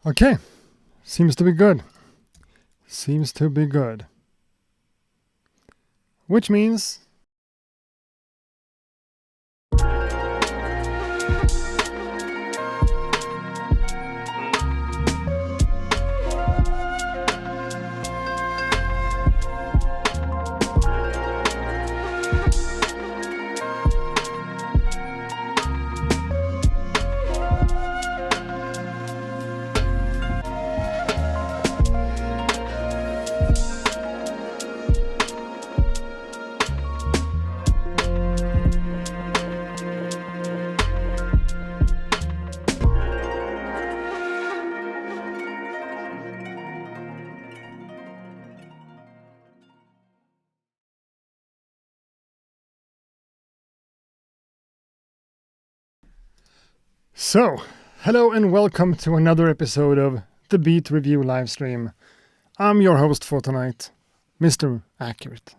Okay, seems to be good. Seems to be good. Which means... So, hello and welcome to another episode of the Beat Review livestream. I'm your host for tonight, Mr. Accurate.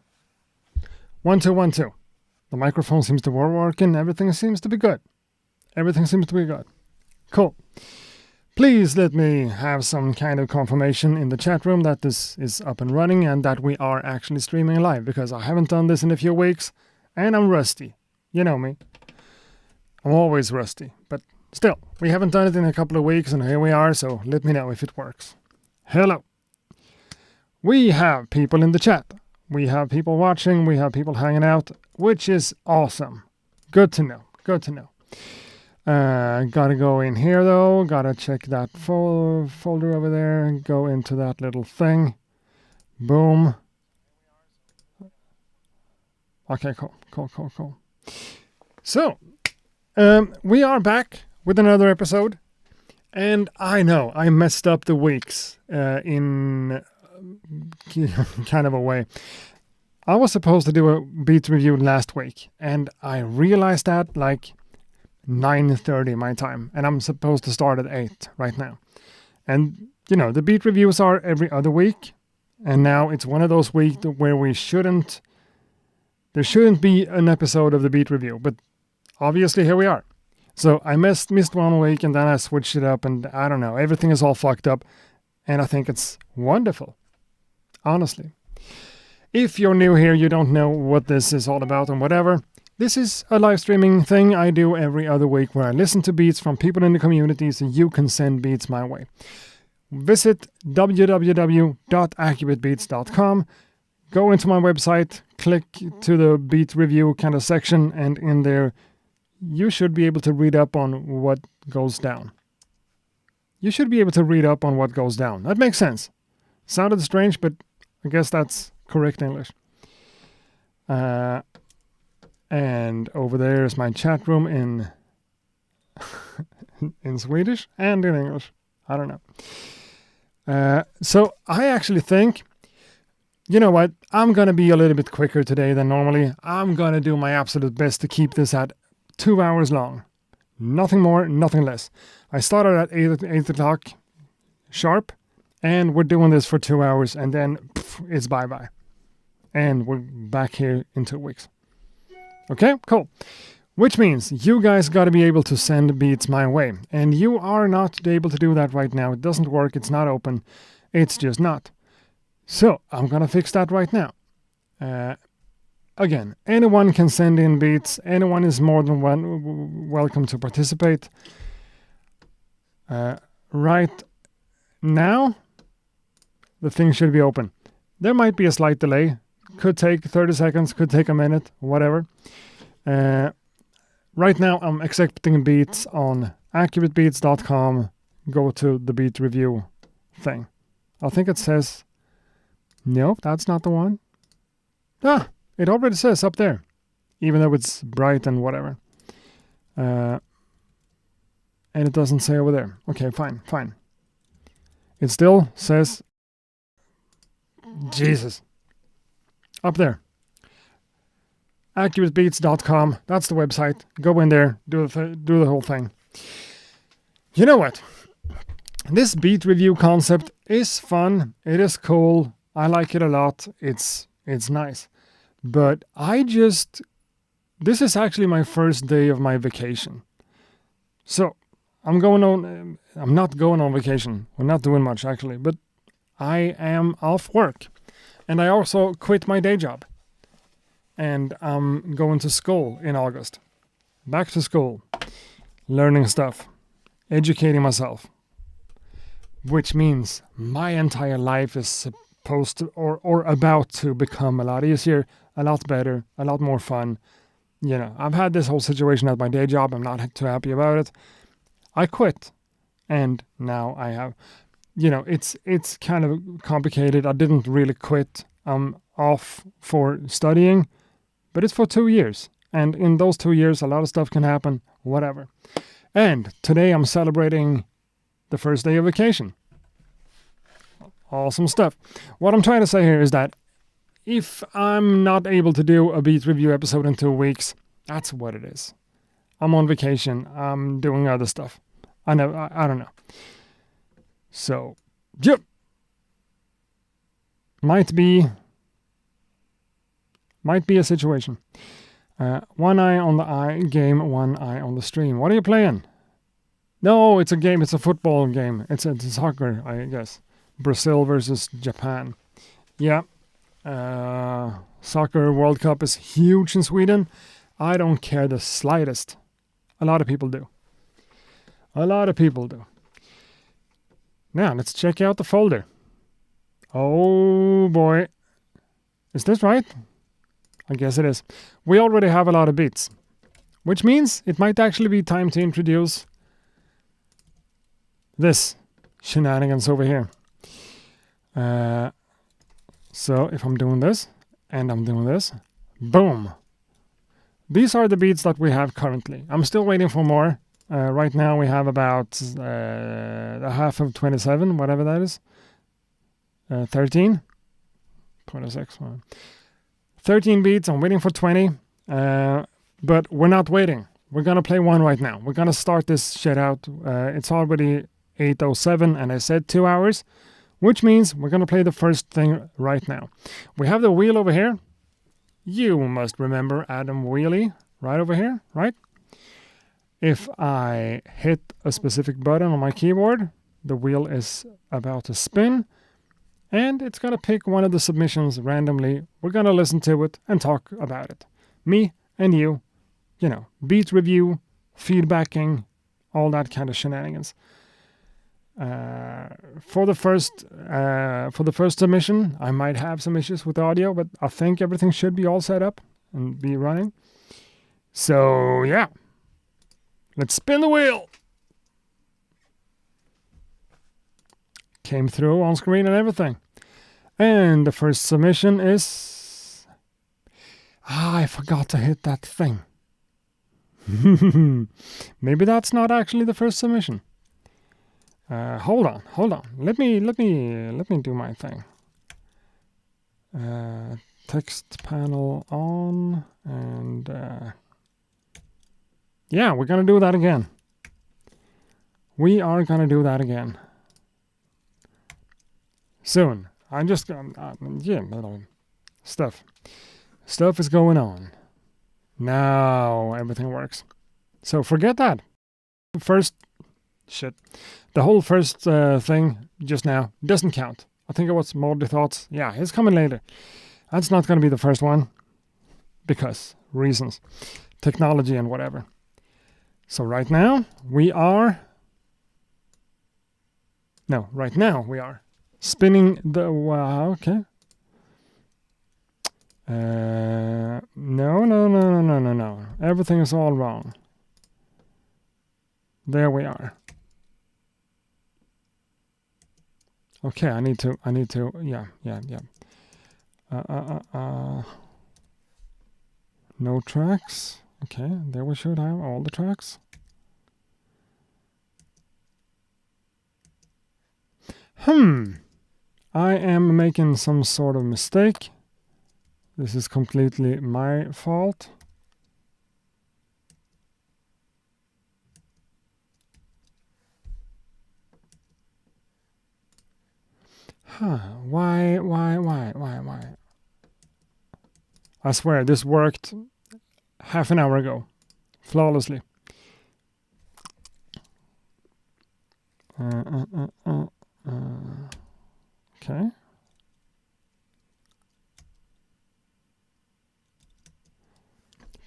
1 2 1 2. The microphone seems to be working. Everything seems to be good. Cool. Please let me have some kind of confirmation in the chat room that this is up and running and that we are actually streaming live, because I haven't done this in a few weeks and I'm rusty. You know me. I'm always rusty, but still, we haven't done it in a couple of weeks and here we are, so let me know if it works. Hello. We have people in the chat. We have people watching. We have people hanging out, which is awesome. Good to know. Gotta go in here though. Gotta check that folder over there. Go into that little thing. Boom. Okay, cool. So, we are back with another episode, and I know I messed up the weeks in kind of a way. I was supposed to do a beat review last week, and I realized that like 9:30 my time, and I'm supposed to start at 8 right now. And you know, the beat reviews are every other week, and now it's one of those weeks where there shouldn't be an episode of the beat review, but obviously here we are. So I missed 1 week, and then I switched it up, and I don't know, everything is all fucked up, and I think it's wonderful, honestly. If you're new here, you don't know what this is all about and whatever, this is a live streaming thing I do every other week where I listen to beats from people in the community so you can send beats my way. Visit www.accuratebeats.com, go into my website, click to the beat review kind of section, and in there you should be able to read up on what goes down. That makes sense. Sounded strange, but I guess that's correct English. And over there is my chat room in in Swedish and in English. I don't know. So I actually think, you know what, I'm going to be a little bit quicker today than normally. I'm going to do my absolute best to keep this at 2 hours long. Nothing more, nothing less. I started at 8 o'clock sharp, and we're doing this for 2 hours, and then it's bye-bye. And we're back here in 2 weeks. Okay, cool. Which means you guys got to be able to send beats my way. And you are not able to do that right now. It doesn't work. It's not open. It's just not. So I'm going to fix that right now. Again, anyone can send in beats. Anyone is more than welcome to participate. Right now, the thing should be open. There might be a slight delay. Could take 30 seconds, could take a minute, whatever. Right now, I'm accepting beats on accuratebeats.com. Go to the beat review thing. I think it says... Nope, that's not the one. It already says up there, even though it's bright and whatever. And it doesn't say over there. Okay, fine. It still says... Jesus. Up there. accuratebeats.com. That's the website. Go in there. Do the whole thing. You know what? This beat review concept is fun. It is cool. I like it a lot. It's nice. But this is actually my first day of my vacation. So I'm not going on vacation. We're not doing much actually, but I am off work. And I also quit my day job. And I'm going to school in August. Back to school. Learning stuff. Educating myself. Which means my entire life is supposed to or about to become a lot easier, a lot better, a lot more fun. You know, I've had this whole situation at my day job. I'm not too happy about it. I quit. And now I have, you know, it's kind of complicated. I didn't really quit. I'm off for studying, but it's for 2 years. And in those 2 years, a lot of stuff can happen, whatever. And today I'm celebrating the first day of vacation. Awesome stuff. What I'm trying to say here is that if I'm not able to do a Beat Review episode in 2 weeks, that's what it is. I'm on vacation. I'm doing other stuff. I don't know. So, yep. Might be a situation. One eye on the game, one eye on the stream. What are you playing? No, it's a game. It's a football game. It's soccer, I guess. Brazil versus Japan. Yeah. Soccer World Cup is huge in Sweden. I don't care the slightest. A lot of people do. Now, let's check out the folder. Oh boy. Is this right? I guess it is. We already have a lot of beats. Which means it might actually be time to introduce this shenanigans over here. So if I'm doing this, and I'm doing this, boom. These are the beats that we have currently. I'm still waiting for more. Right now we have about a half of 27, whatever that is. 13? 26. 13 beats, I'm waiting for 20. But we're not waiting. We're going to play one right now. We're going to start this shit out. It's already 8:07 and I said 2 hours. Which means we're going to play the first thing right now. We have the wheel over here. You must remember Adam Wheelie right over here, right? If I hit a specific button on my keyboard, the wheel is about to spin, and it's going to pick one of the submissions randomly. We're going to listen to it and talk about it. Me and you know, beat review, feedbacking, all that kind of shenanigans. For the first submission, I might have some issues with the audio, but I think everything should be all set up and be running. So yeah, let's spin the wheel. Came through on screen and everything. And the first submission is... I forgot to hit that thing. Maybe that's not actually the first submission. Hold on. Let me do my thing. Text panel on, and yeah, we're gonna do that again. We are gonna do that again soon. I'm just gonna little stuff is going on. Now everything works. So forget that. The whole first thing just now doesn't count. I think it was Moldy Thoughts. Yeah, it's coming later. That's not going to be the first one. Because reasons. Technology and whatever. So right now we are spinning the... okay. No. Everything is all wrong. There we are. Okay, I need to, yeah. No tracks. Okay, there we should have all the tracks. I am making some sort of mistake. This is completely my fault. Why? I swear, this worked half an hour ago. Flawlessly. Okay.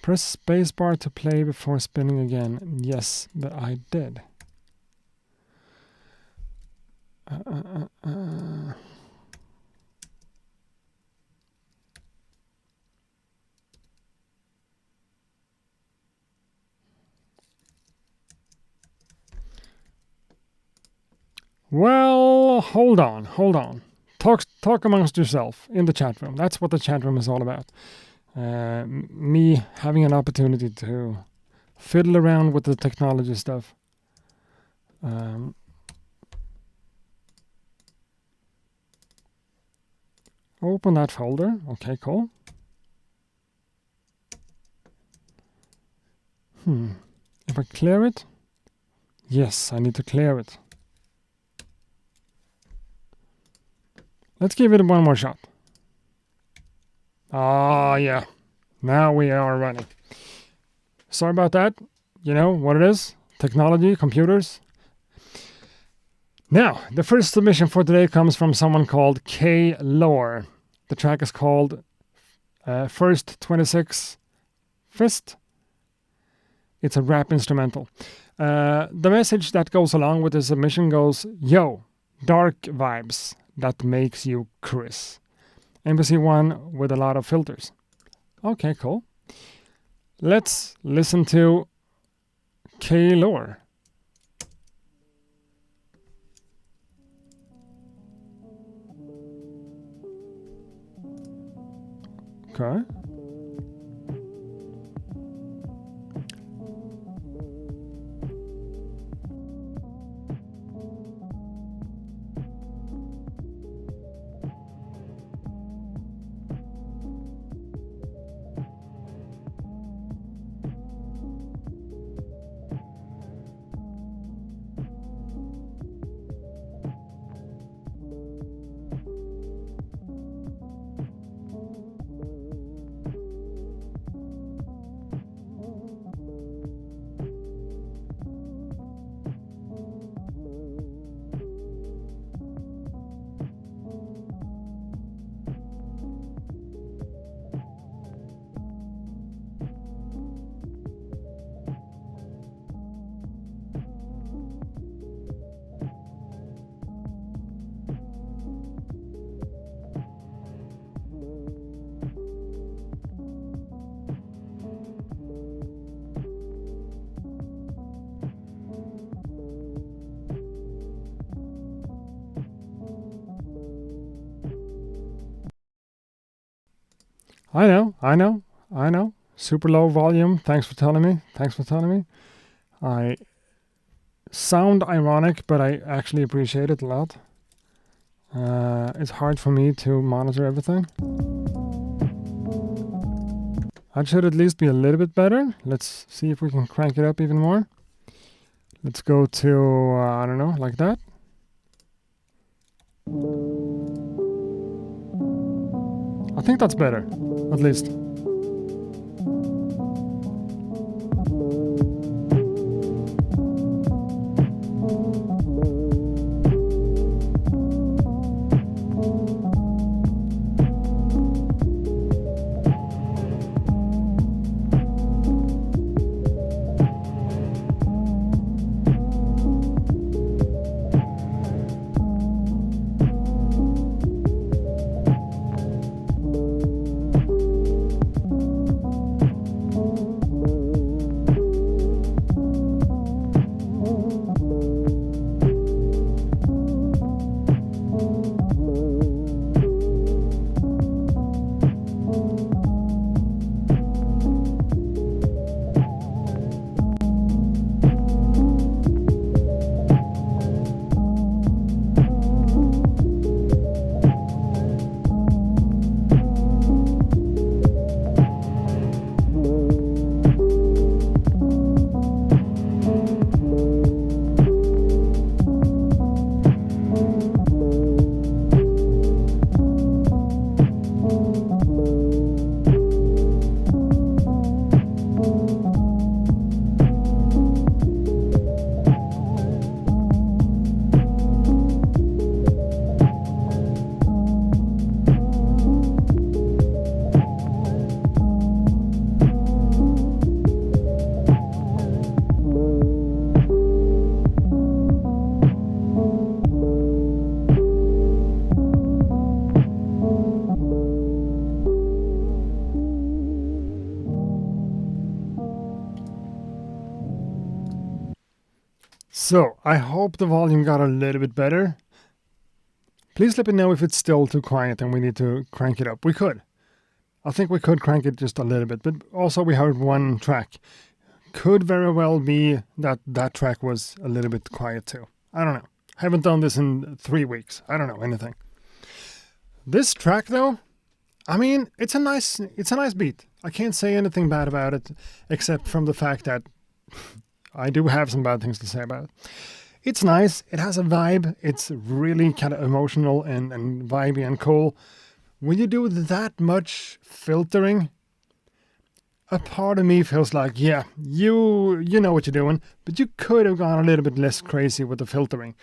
Press spacebar to play before spinning again. Yes, but I did. Well, hold on. Talk amongst yourself in the chat room. That's what the chat room is all about. Me having an opportunity to fiddle around with the technology stuff. Open that folder. Okay, cool. If I clear it, yes, I need to clear it. Let's give it one more shot. Ah, yeah. Now we are running. Sorry about that. You know what it is? Technology, computers. Now, the first submission for today comes from someone called K Lore. The track is called First 26 Fist. It's a rap instrumental. The message that goes along with the submission goes, yo, dark vibes that makes you Chris. MPC1 with a lot of filters. Okay, cool. Let's listen to K Lore. Okay. I know. Super low volume. Thanks for telling me. I sound ironic, but I actually appreciate it a lot. It's hard for me to monitor everything. I should at least be a little bit better. Let's see if we can crank it up even more. Let's go to, I don't know, like that. I think that's better, at least. So, I hope the volume got a little bit better. Please let me know if it's still too quiet and we need to crank it up. We could. I think we could crank it just a little bit, but also we heard one track. Could very well be that that track was a little bit quiet too. I don't know. Haven't done this in 3 weeks. I don't know anything. This track though, I mean, it's a nice beat. I can't say anything bad about it, except from the fact that I do have some bad things to say about it. It's nice. It has a vibe. It's really kind of emotional and vibey and cool. When you do that much filtering, a part of me feels like, yeah, you know what you're doing, but you could have gone a little bit less crazy with the filtering,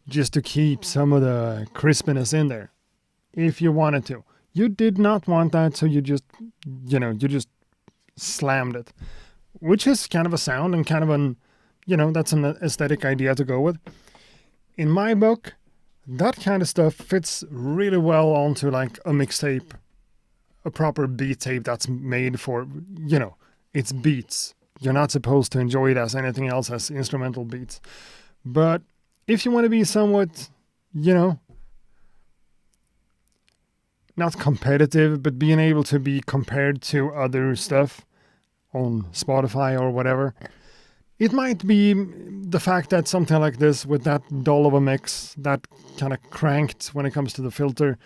just to keep some of the crispiness in there, if you wanted to. You did not want that, so you just slammed it, which is kind of a sound and kind of that's an aesthetic idea to go with. In my book, that kind of stuff fits really well onto like a mixtape, a proper beat tape that's made for, it's beats. You're not supposed to enjoy it as anything else as instrumental beats. But if you want to be somewhat, not competitive, but being able to be compared to other stuff on Spotify or whatever, it might be the fact that something like this with that dull of a mix, that kind of cranked when it comes to the filter,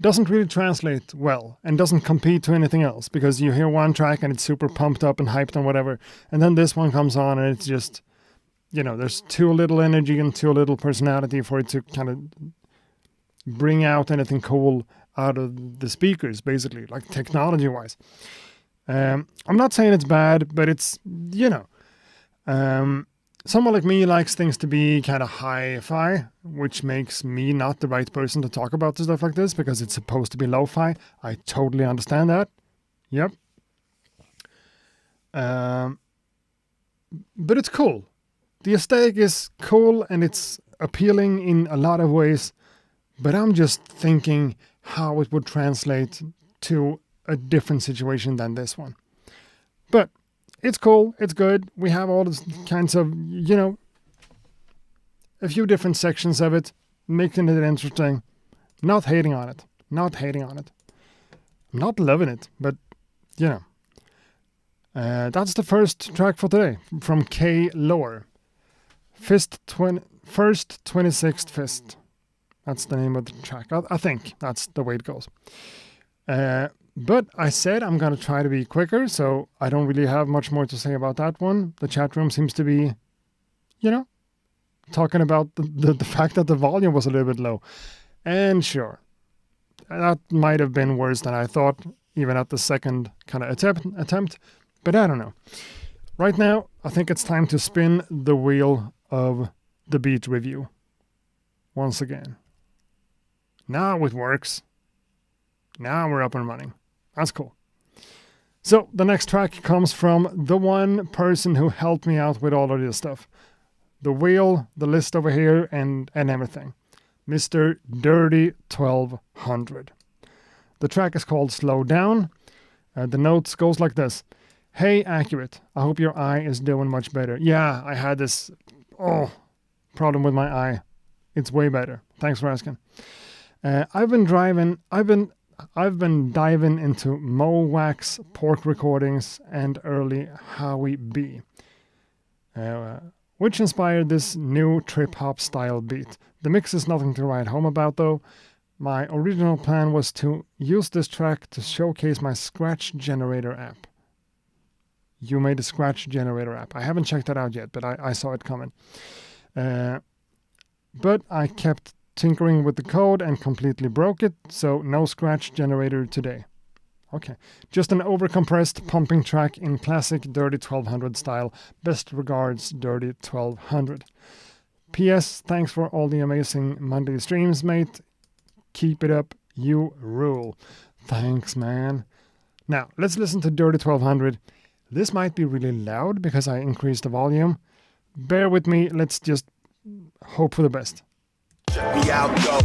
doesn't really translate well and doesn't compete to anything else, because you hear one track and it's super pumped up and hyped and whatever, and then this one comes on and it's just, there's too little energy and too little personality for it to kind of bring out anything cool out of the speakers, basically, like technology-wise. I'm not saying it's bad, but it's, someone like me likes things to be kind of hi-fi, which makes me not the right person to talk about stuff like this, because it's supposed to be lo-fi. I totally understand that. Yep. But it's cool. The aesthetic is cool and it's appealing in a lot of ways, but I'm just thinking how it would translate to a different situation than this one. But it's cool. It's good. We have all these kinds of, a few different sections of it, making it interesting. Not hating on it. I'm not loving it, but, that's the first track for today from K. Lower. First 26th Fist. That's the name of the track. I think that's the way it goes. But I said I'm going to try to be quicker, so I don't really have much more to say about that one. The chat room seems to be, talking about the fact that the volume was a little bit low. And sure, that might have been worse than I thought, even at the second kind of attempt. But I don't know. Right now, I think it's time to spin the wheel of the beat review once again. Now it works. Now we're up and running. That's cool. So the next track comes from the one person who helped me out with all of this stuff. The wheel, the list over here, and everything. Mr. Dirty 1200. The track is called Slow Down. The notes goes like this. Hey, Accurate. I hope your eye is doing much better. Yeah, I had this problem with my eye. It's way better. Thanks for asking. I've been diving into Mo Wax pork recordings and early Howie B, which inspired this new trip-hop style beat. The mix is nothing to write home about though. My original plan was to use this track to showcase my Scratch Generator app. You made a Scratch Generator app. I haven't checked that out yet, but I saw it coming. But I kept tinkering with the code and completely broke it, so no Scratch Generator today. Okay, just an overcompressed pumping track in classic Dirty 1200 style. Best regards, Dirty 1200. P.S. Thanks for all the amazing Monday streams, mate. Keep it up, you rule. Thanks, man. Now, let's listen to Dirty 1200. This might be really loud because I increased the volume. Bear with me, let's just hope for the best. Check me out, go.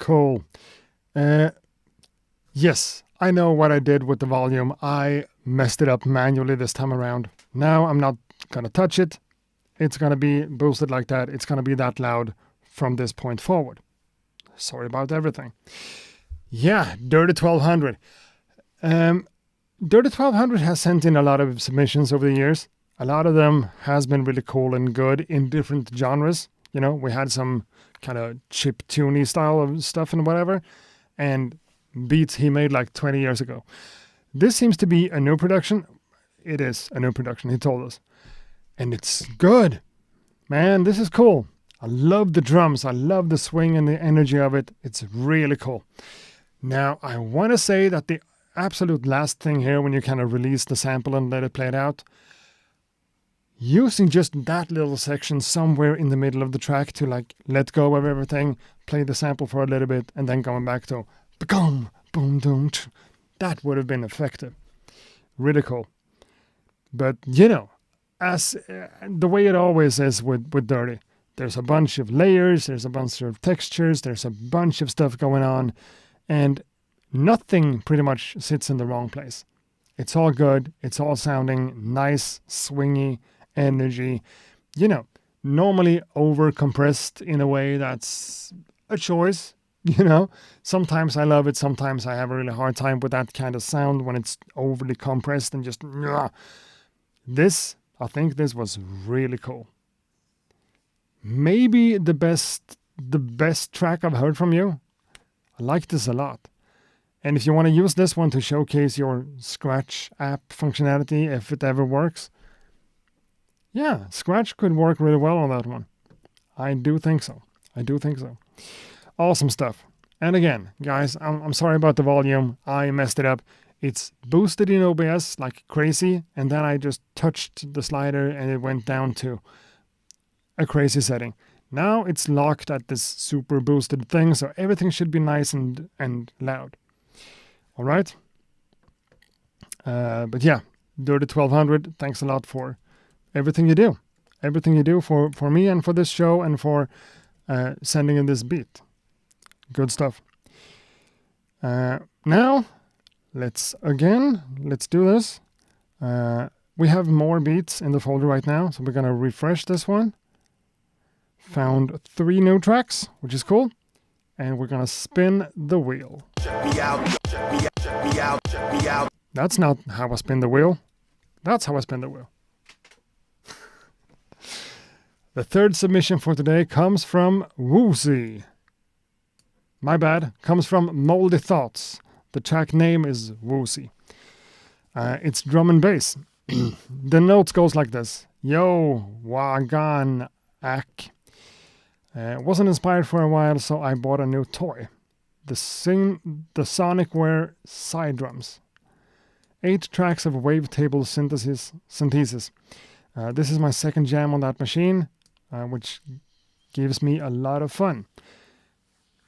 Cool. Yes, I know what I did with the volume. I messed it up manually this time around. Now I'm not gonna touch it. It's gonna be boosted like that. It's gonna be that loud from this point forward. Sorry about everything. Yeah, Dirty 1200. Dirty 1200 has sent in a lot of submissions over the years. A lot of them has been really cool and good in different genres. You know, we had some kind of chip-tuney style of stuff and whatever, and beats he made like 20 years ago. This seems to be a new production. It is a new production, he told us. And it's good. Man, this is cool. I love the drums. I love the swing and the energy of it. It's really cool. Now, I want to say that the absolute last thing here, when you kind of release the sample and let it play it out, using just that little section somewhere in the middle of the track to like let go of everything, play the sample for a little bit, and then going back to boom, boom, boom, that would have been effective. Really cool. But, you know, as the way it always is with Dirty, there's a bunch of layers, there's a bunch of textures, there's a bunch of stuff going on, and nothing pretty much sits in the wrong place. It's all good. It's all sounding nice, swingy, energy. You know, normally over-compressed in a way that's a choice. You know, sometimes I love it. Sometimes I have a really hard time with that kind of sound when it's overly compressed and just... I think this was really cool. Maybe the best track I've heard from you. I like this a lot. And if you want to use this one to showcase your Scratch app functionality, if it ever works, yeah, Scratch could work really well on that one. I do think so. Awesome stuff. And again, guys, I'm sorry about the volume. I messed it up. It's boosted in OBS like crazy, and then I just touched the slider and it went down to a crazy setting. Now it's locked at this super boosted thing, so everything should be nice and loud. All right? But yeah, Dirty 1200, thanks a lot for everything you do. Everything you do for me and for this show and for sending in this beat. Good stuff. Now, let's do this. We have more beats in the folder right now, so we're going to refresh this one. Found 3 new tracks, which is cool. And we're going to spin the wheel. That's not how I spin the wheel. That's how I spin the wheel. The third submission for today comes from Woozy. My bad. Comes from Moldy Thoughts. The track name is Woozy. It's drum and bass. The notes goes like this. Yo, wagan, ak. Wasn't inspired for a while, so I bought a new toy. The Sonicware side drums. 8 tracks of wavetable synthesis. This is my second jam on that machine, which gives me a lot of fun.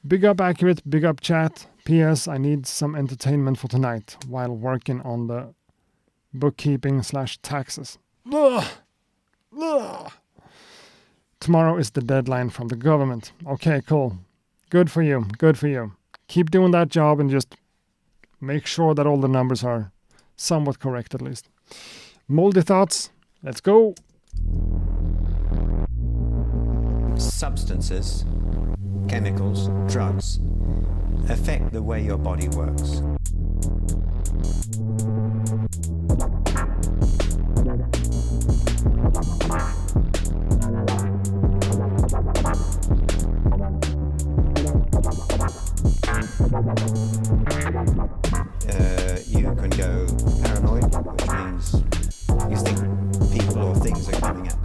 Big up Accurate, big up chat. P.S. I need some entertainment for tonight while working on the bookkeeping/taxes. Ugh. Ugh. Tomorrow is the deadline from the government. Okay, cool. Good for you. Keep doing that job and just make sure that all the numbers are somewhat correct at least. Moldy Thoughts. Let's go. Substances, chemicals, drugs affect the way your body works. You can go paranoid, which means you think people or things are coming at you.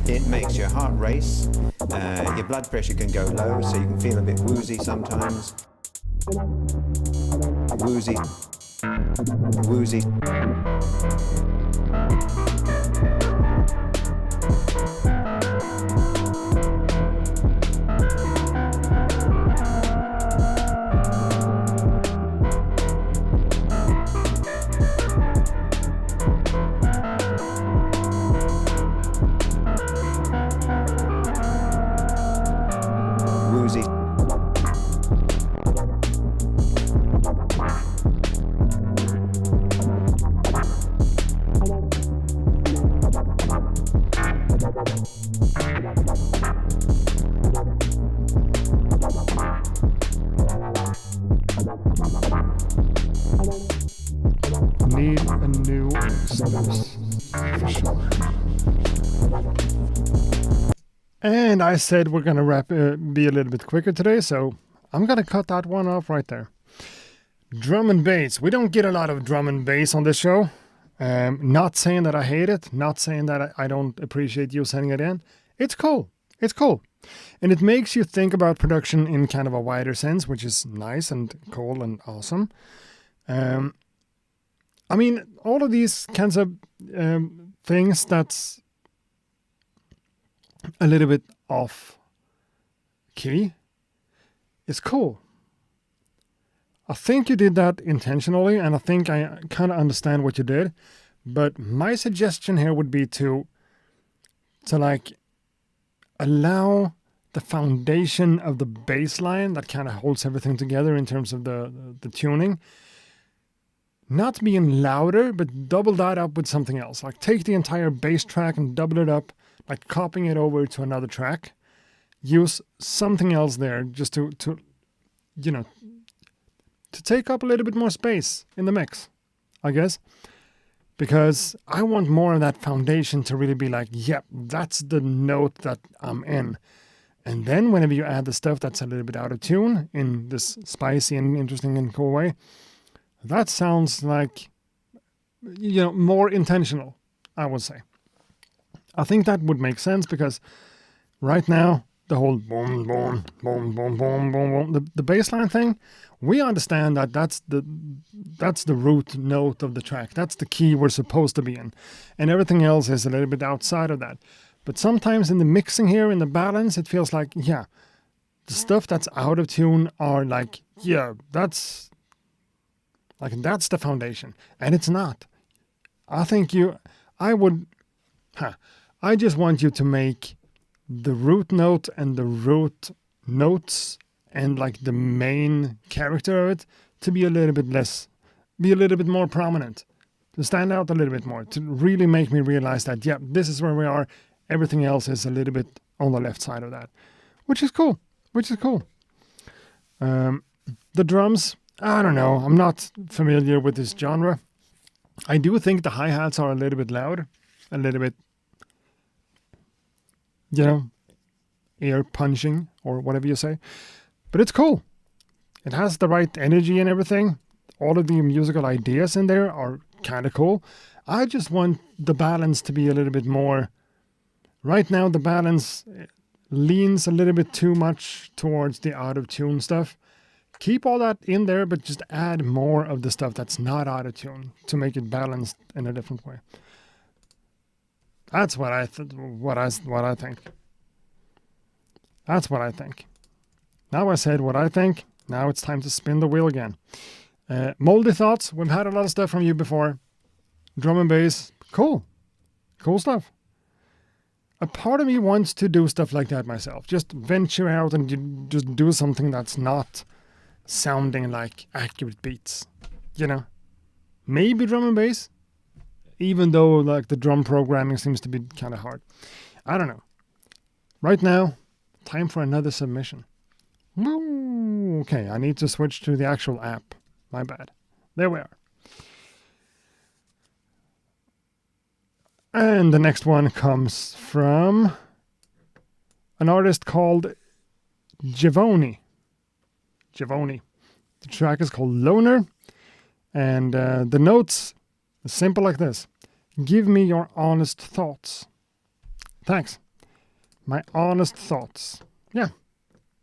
It makes your heart race, your blood pressure can go low, so you can feel a bit woozy sometimes. Woozy. Woozy. Woozy. Need a new source for sure. And I said we're gonna be a little bit quicker today, so I'm gonna cut that one off right there. Drum and bass. We don't get a lot of drum and bass on this show. Not saying that I hate it, not saying that I don't appreciate you sending it in. It's cool. It's cool. And it makes you think about production in kind of a wider sense, which is nice and cool and awesome. I mean, all of these kinds of things that's a little bit off key is cool. I think you did that intentionally, and I think I kind of understand what you did. But my suggestion here would be to like allow the foundation of the bass line that kind of holds everything together in terms of the tuning not being louder, but double that up with something else. Like take the entire bass track and double it up, like copying it over to another track. Use something else there just to take up a little bit more space in the mix, I guess. Because I want more of that foundation to really be like, yep, that's the note that I'm in. And then whenever you add the stuff that's a little bit out of tune in this spicy and interesting and cool way, that sounds like, more intentional, I would say. I think that would make sense because right now, the whole boom, boom, boom, boom, boom, boom, boom, the bass line thing, we understand that that's the root note of the track. That's the key we're supposed to be in. And everything else is a little bit outside of that. But sometimes in the mixing here, in the balance, it feels like, the stuff that's out of tune are like, that's the foundation. And it's not. I just want you to make the root note and the root notes and like the main character of it to be a little bit more prominent, to stand out a little bit more, to really make me realize that, this is where we are. Everything else is a little bit on the left side of that, which is cool. The drums, I don't know. I'm not familiar with this genre. I do think the hi-hats are a little bit loud, a little bit, ear punching or whatever you say. But it's cool. It has the right energy and everything. All of the musical ideas in there are kind of cool. I just want the balance to be a little bit more. Right now, the balance leans a little bit too much towards the out-of-tune stuff. Keep all that in there, but just add more of the stuff that's not out-of-tune to make it balanced in a different way. That's what I think. That's what I think. Now I said what I think. Now it's time to spin the wheel again. Moldy thoughts. We've had a lot of stuff from you before. Drum and bass. Cool stuff. A part of me wants to do stuff like that myself. Just venture out and just do something that's not sounding like accurate beats. Maybe drum and bass. Even though like the drum programming seems to be kind of hard. I don't know. Right now, time for another submission. Okay, I need to switch to the actual app. My bad. There we are. And the next one comes from an artist called Givoni. The track is called Loner. And the notes are simple like this. Give me your honest thoughts. Thanks. My honest thoughts. Yeah,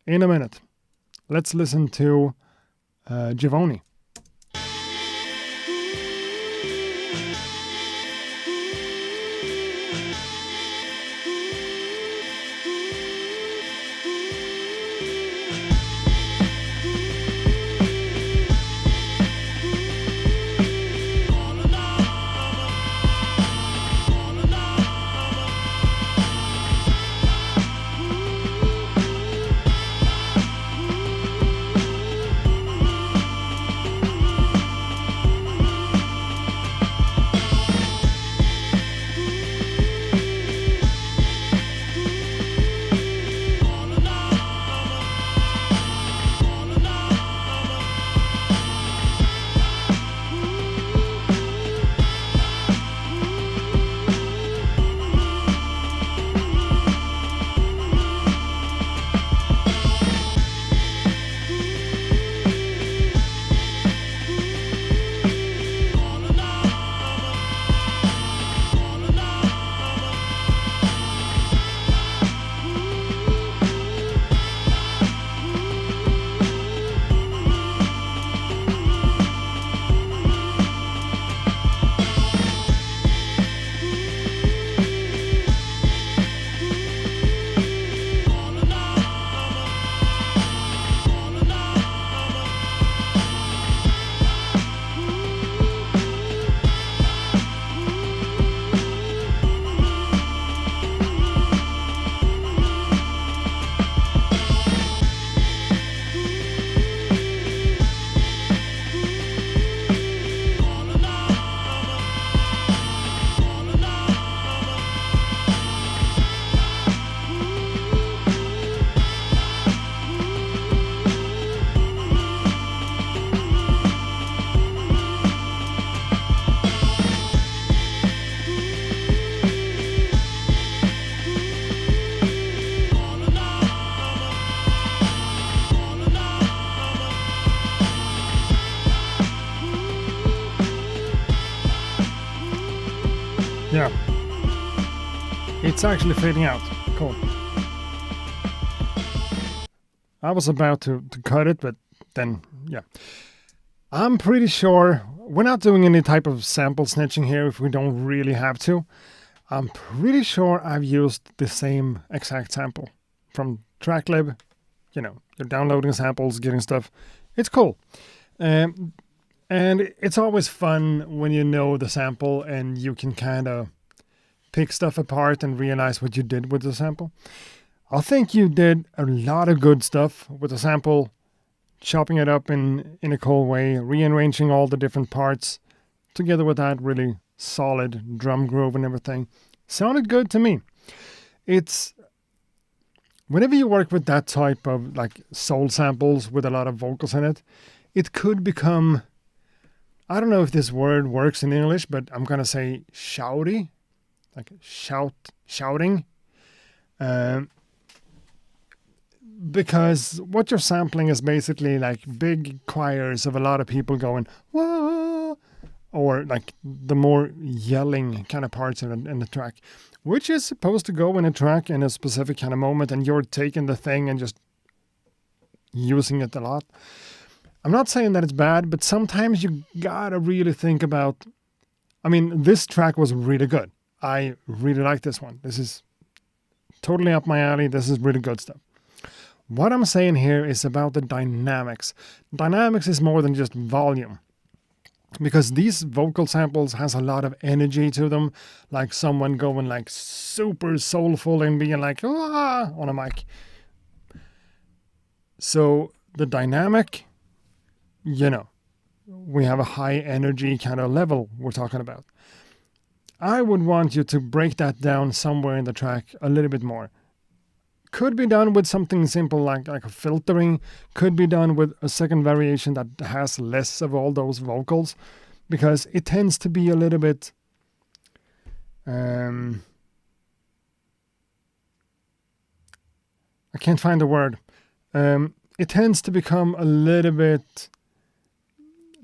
in a minute. Let's listen to Giovanni. Yeah. It's actually fading out. Cool. I was about to cut it, but then, yeah. I'm pretty sure we're not doing any type of sample snitching here if we don't really have to. I'm pretty sure I've used the same exact sample from TrackLib. You know, you're downloading samples, getting stuff. It's cool. And it's always fun when you know the sample and you can kind of pick stuff apart and realize what you did with the sample. I think you did a lot of good stuff with the sample, chopping it up in a cool way, rearranging all the different parts, together with that really solid drum groove and everything. Sounded good to me. It's whenever you work with that type of like soul samples with a lot of vocals in it, it could become, I don't know if this word works in English, but I'm gonna say shouty, like shouting. Because what you're sampling is basically like big choirs of a lot of people going, whoa, or like the more yelling kind of parts in the track, which is supposed to go in a track in a specific kind of moment, and you're taking the thing and just using it a lot. I'm not saying that it's bad, but sometimes you gotta really think about, I mean, this track was really good. I really like this one. This is totally up my alley. This is really good stuff. What I'm saying here is about the dynamics. Dynamics is more than just volume, because these vocal samples has a lot of energy to them, like someone going like super soulful and being like, ah, on a mic. So the dynamic, you know, we have a high energy kind of level we're talking about. I would want you to break that down somewhere in the track a little bit more. Could be done with something simple like a filtering. Could be done with a second variation that has less of all those vocals, because it tends to be a little bit I can't find the word. It tends to become a little bit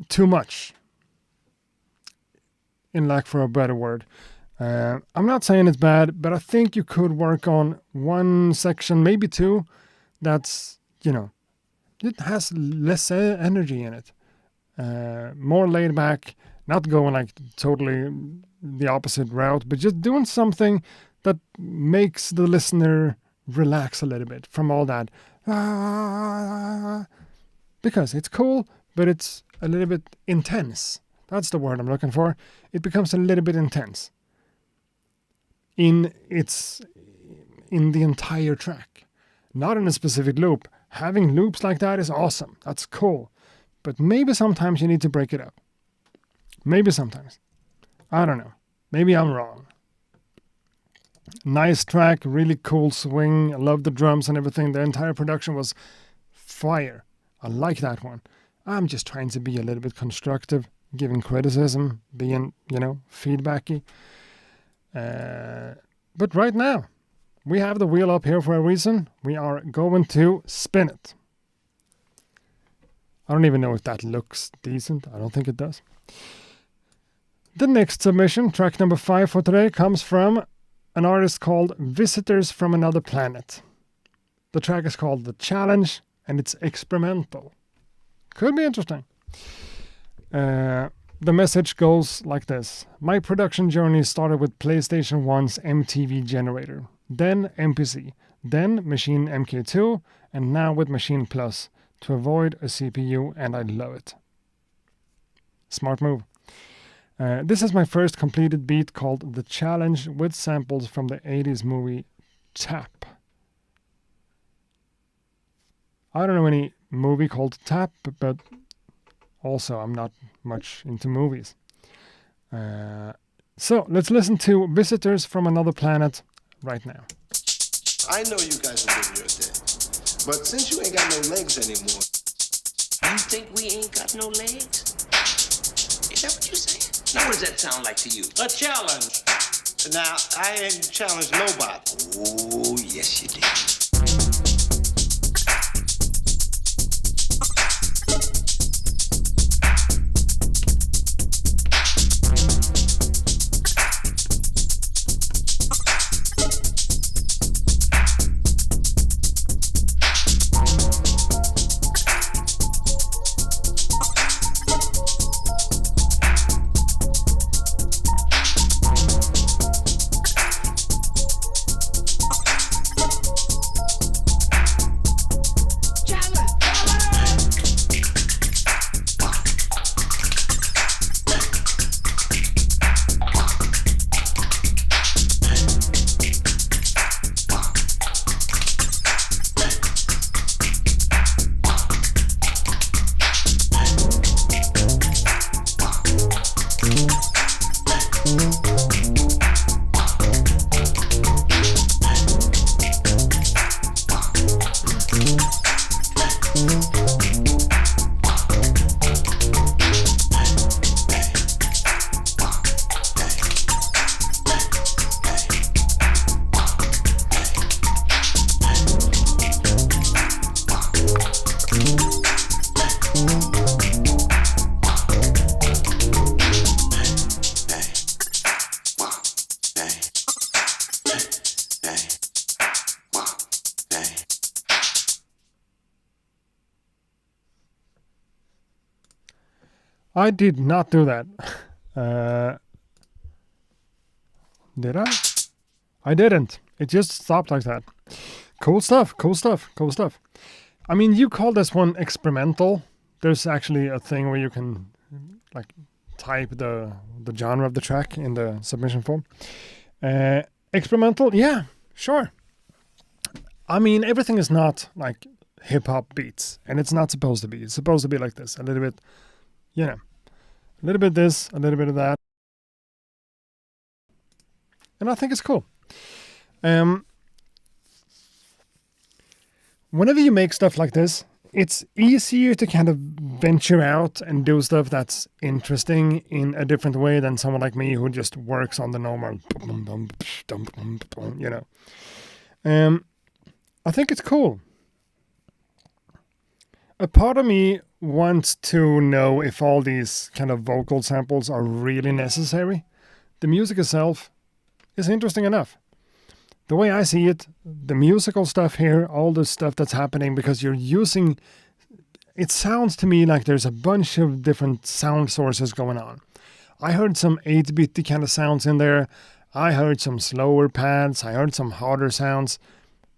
too much, in lack for a better word. I'm not saying it's bad, but I think you could work on one section, maybe two, that's, it has less energy in it. More laid back, not going like totally the opposite route, but just doing something that makes the listener relax a little bit from all that. Because it's cool, but it's a little bit intense. That's the word I'm looking for. It becomes a little bit intense in the entire track, not in a specific loop. Having loops like that is awesome. That's cool. But maybe sometimes you need to break it up. Maybe sometimes. I don't know. Maybe I'm wrong. Nice track, really cool swing. I love the drums and everything. The entire production was fire. I like that one. I'm just trying to be a little bit constructive, giving criticism, being, feedbacky. But right now, we have the wheel up here for a reason. We are going to spin it. I don't even know if that looks decent. I don't think it does. The next submission, track number 5 for today, comes from an artist called Visitors from Another Planet. The track is called The Challenge, and it's experimental. Could be interesting. The message goes like this. My production journey started with PlayStation 1's MTV generator, then MPC, then Machine MK2, and now with Machine Plus to avoid a CPU, and I love it. Smart move. This is my first completed beat called The Challenge with samples from the 80s movie Tap. I don't know any movie called Tap, but also I'm not much into movies. So let's listen to Visitors from Another Planet right now. I know you guys are living your day, but since you ain't got no legs anymore. You think we ain't got no legs? Is that what you're saying? Now, what does that sound like to you? A challenge. Now, I ain't challenged nobody. Oh, yes, you did. I did not do that. Did I? I didn't. It just stopped like that. Cool stuff, cool stuff, cool stuff. I mean, you call this one experimental. There's actually a thing where you can like type the genre of the track in the submission form. Experimental, yeah, sure. I mean, everything is not like hip-hop beats, and it's not supposed to be. It's supposed to be like this, a little bit, a little bit this, a little bit of that. And I think it's cool. Whenever you make stuff like this, it's easier to kind of venture out and do stuff that's interesting in a different way than someone like me who just works on the normal, I think it's cool. A part of me wants to know if all these kind of vocal samples are really necessary. The music itself is interesting enough. The way I see it, the musical stuff here, all the stuff that's happening, because you're using, it sounds to me like there's a bunch of different sound sources going on. I heard some 8-bitty kind of sounds in there. I heard some slower pads. I heard some harder sounds.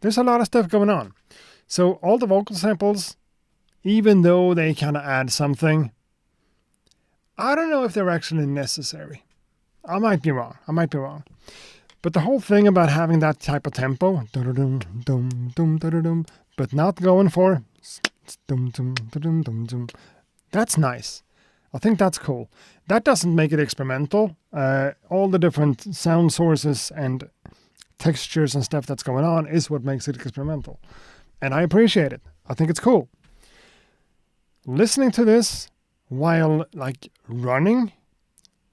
There's a lot of stuff going on. So all the vocal samples, even though they kind of add something, I don't know if they're actually necessary. I might be wrong. But the whole thing about having that type of tempo, but not going for, that's nice. I think that's cool. That doesn't make it experimental. All the different sound sources and textures and stuff that's going on is what makes it experimental. And I appreciate it. I think it's cool. Listening to this while like running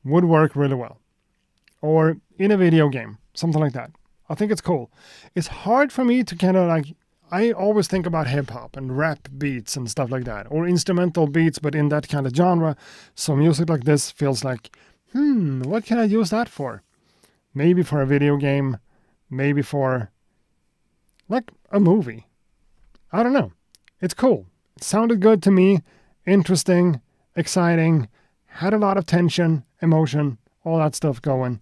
would work really well. Or in a video game, something like that. I think it's cool. It's hard for me to kind of like, I always think about hip hop and rap beats and stuff like that, or instrumental beats, but in that kind of genre. So music like this feels like, what can I use that for? Maybe for a video game, maybe for like a movie. I don't know. It's cool. It sounded good to me, interesting, exciting, had a lot of tension, emotion, all that stuff going.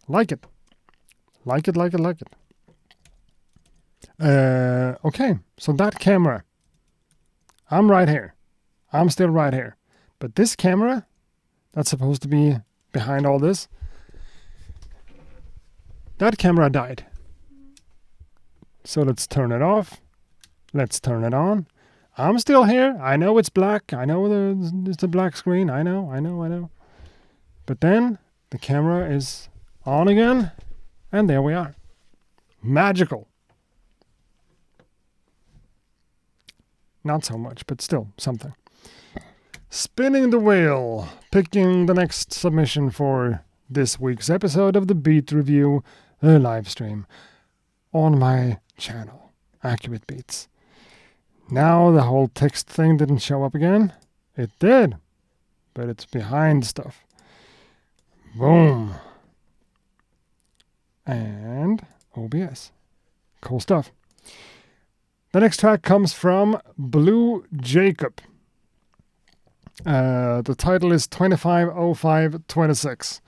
Like it. Like it. Okay, so that camera. I'm right here. I'm still right here. But this camera, that's supposed to be behind all this, that camera died. So let's turn it off. Let's turn it on. I'm still here. I know it's black. I know it's a black screen. I know. But then the camera is on again. And there we are. Magical. Not so much, but still something. Spinning the wheel. Picking the next submission for this week's episode of the Beat Review live stream on my channel, Accurate Beats. Now the whole text thing didn't show up again. It did, but it's behind stuff. Boom. And OBS. Cool stuff. The next track comes from Blue Jacob. The title is 250526.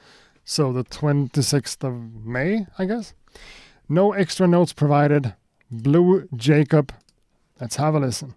So the 26th of May, I guess. No extra notes provided. Blue Jacob. Let's have a listen.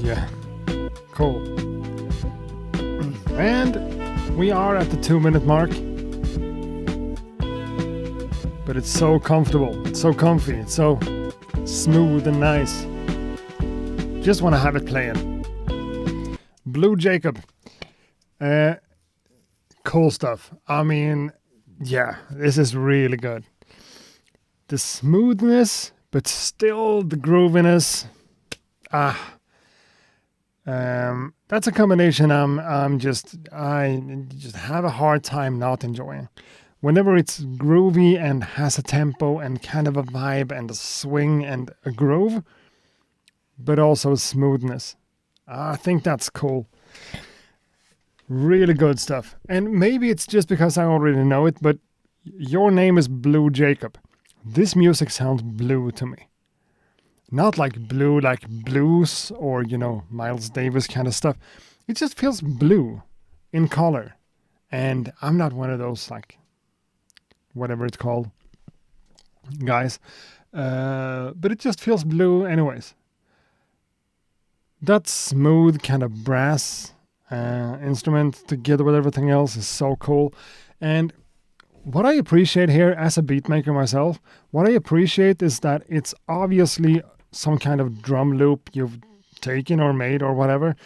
Yeah. Cool. And we are at the 2-minute mark. But it's so comfortable. It's so comfy. It's so smooth and nice. Just want to have it playing. Blue Jacob. Cool stuff. I mean, yeah, this is really good. The smoothness, but still the grooviness. That's a combination I just have a hard time not enjoying. Whenever it's groovy and has a tempo and kind of a vibe and a swing and a groove, but also smoothness. I think that's cool. Really good stuff. And maybe it's just because I already know it, but your name is Blue Jacob. This music sounds blue to me. Not like blue, like blues or, Miles Davis kind of stuff. It just feels blue in color. And I'm not one of those, like, whatever it's called, guys. But it just feels blue anyways. That smooth kind of brass instrument together with everything else is so cool. And what I appreciate here as a beat maker myself, what I appreciate is that it's obviously some kind of drum loop you've taken or made or whatever,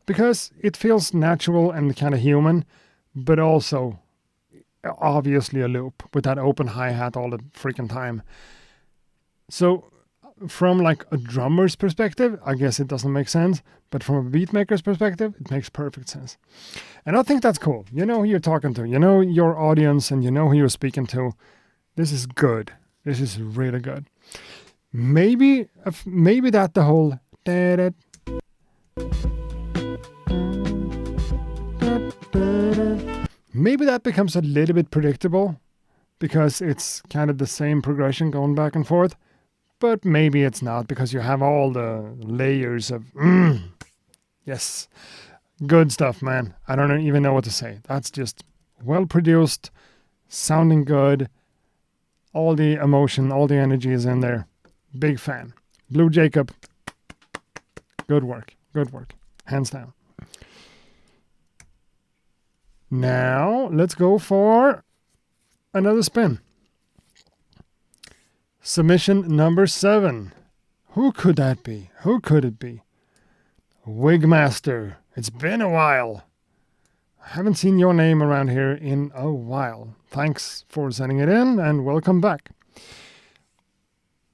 because it feels natural and kind of human, but also obviously a loop with that open hi-hat all the freaking time. So from like a drummer's perspective, I guess it doesn't make sense, but from a beat maker's perspective, it makes perfect sense. And I think that's cool. You know who you're talking to, you know your audience, and you know who you're speaking to. This is good. This is really good. Maybe that the whole maybe that becomes a little bit predictable because it's kind of the same progression going back and forth. But maybe it's not, because you have all the layers of yes, good stuff, man. I don't even know what to say. That's just well produced, sounding good. All the emotion, all the energy is in there. Big fan. Blue Jacob, good work, hands down. Now let's go for another spin. Submission number 7. Who could that be? Who could it be? Wigmaster. It's been a while. I haven't seen your name around here in a while. Thanks for sending it in and welcome back.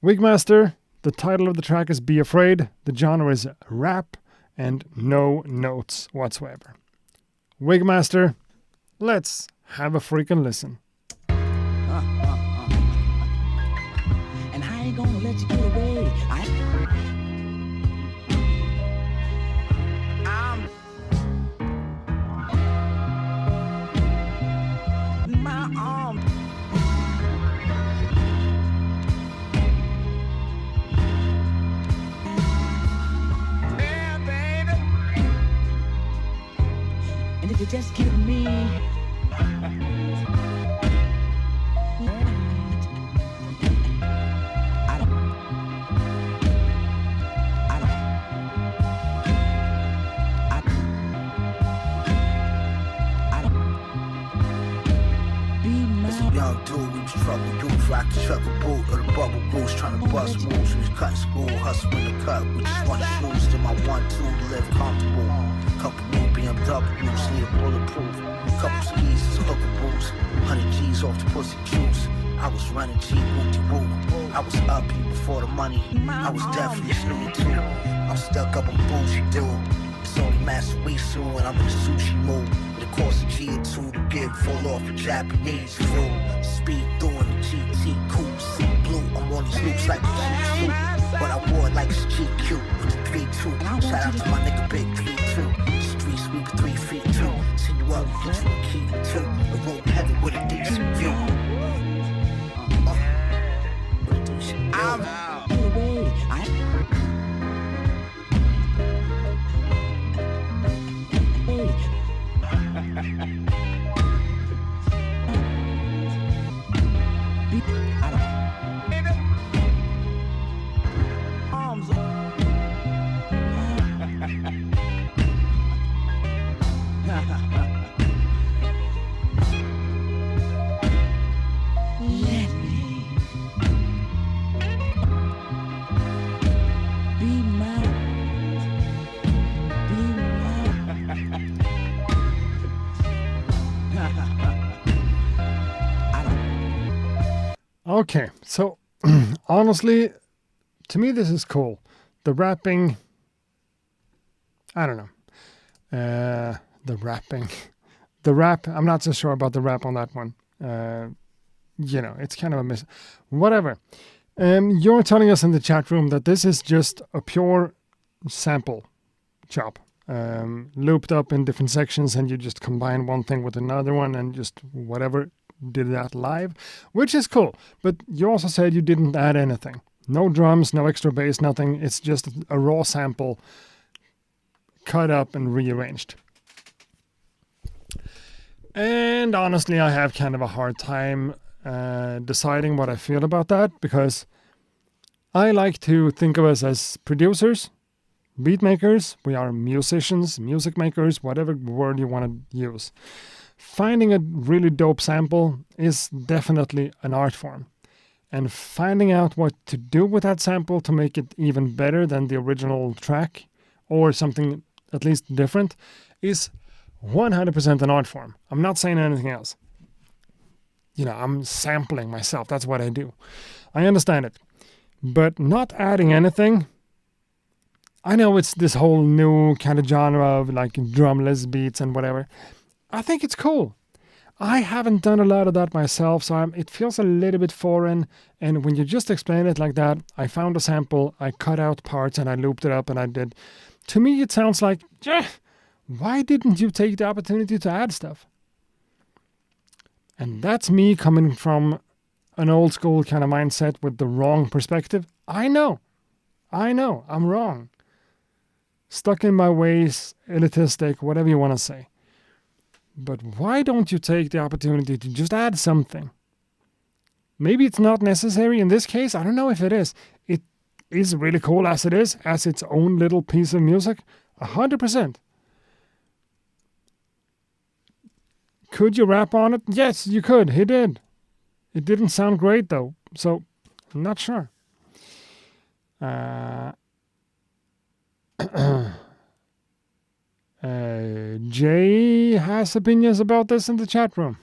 Wigmaster, the title of the track is Be Afraid. The genre is rap and no notes whatsoever. Wigmaster, let's have a freaking listen. Gonna let you get away. My arm. Yeah, baby. And if you just give me young dude, we was trouble youth, rock the trucker boot or the bubble goose, trying to bust moves. We was cutting school, hustling the cut. We just want shoes to my 1-2 to live comfortable. Couple new BMWs, need a bulletproof. Couple skis, is a hooker boots. 100 G's off the pussy juice. I was running G, woo-de-woo. I was up here before the money. I was definitely snooty too. I'm stuck up on bougie dude. It's only Master Wisu and I'm in a sushi mood. It costs a G or two to get full off of Japanese food. Speed through in the GT coupe, see blue. I'm on these loops like a suit, but I wore it like it's GQ with the 3-2. Shout out to my nigga Big 3-2. Street sweeper 3 feet 2. Send you up, get you a key too. The road heavy with a decent view. I'm out. Okay, so honestly, to me this is cool. The rapping, I don't know. The rapping. The rap, I'm not so sure about the rap on that one. It's kind of a miss. Whatever. You're telling us in the chat room that this is just a pure sample chop. Looped up in different sections, and you just combine one thing with another one and just whatever, did that live, which is cool. But you also said you didn't add anything. No drums, no extra bass, nothing. It's just a raw sample cut up and rearranged. And honestly, I have kind of a hard time deciding what I feel about that, because I like to think of us as producers, beat makers. We are musicians, music makers, whatever word you want to use. Finding a really dope sample is definitely an art form. And finding out what to do with that sample to make it even better than the original track, or something at least different, is 100% an art form. I'm not saying anything else. I'm sampling myself. That's what I do. I understand it. But not adding anything, I know it's this whole new kind of genre of like drumless beats and whatever. I think it's cool. I haven't done a lot of that myself, so it feels a little bit foreign. And when you just explain it like that, I found a sample, I cut out parts and I looped it up and I did. To me, it sounds like, why didn't you take the opportunity to add stuff? And that's me coming from an old school kind of mindset with the wrong perspective. I know, I'm wrong. Stuck in my ways, elitistic, whatever you want to say. But why don't you take the opportunity to just add something? Maybe it's not necessary in this case. I don't know if it is. It is really cool as it is, as its own little piece of music. 100%. Could you rap on it? Yes, you could. He did. It didn't sound great, though. So, I'm not sure. Jay has opinions about this in the chat room.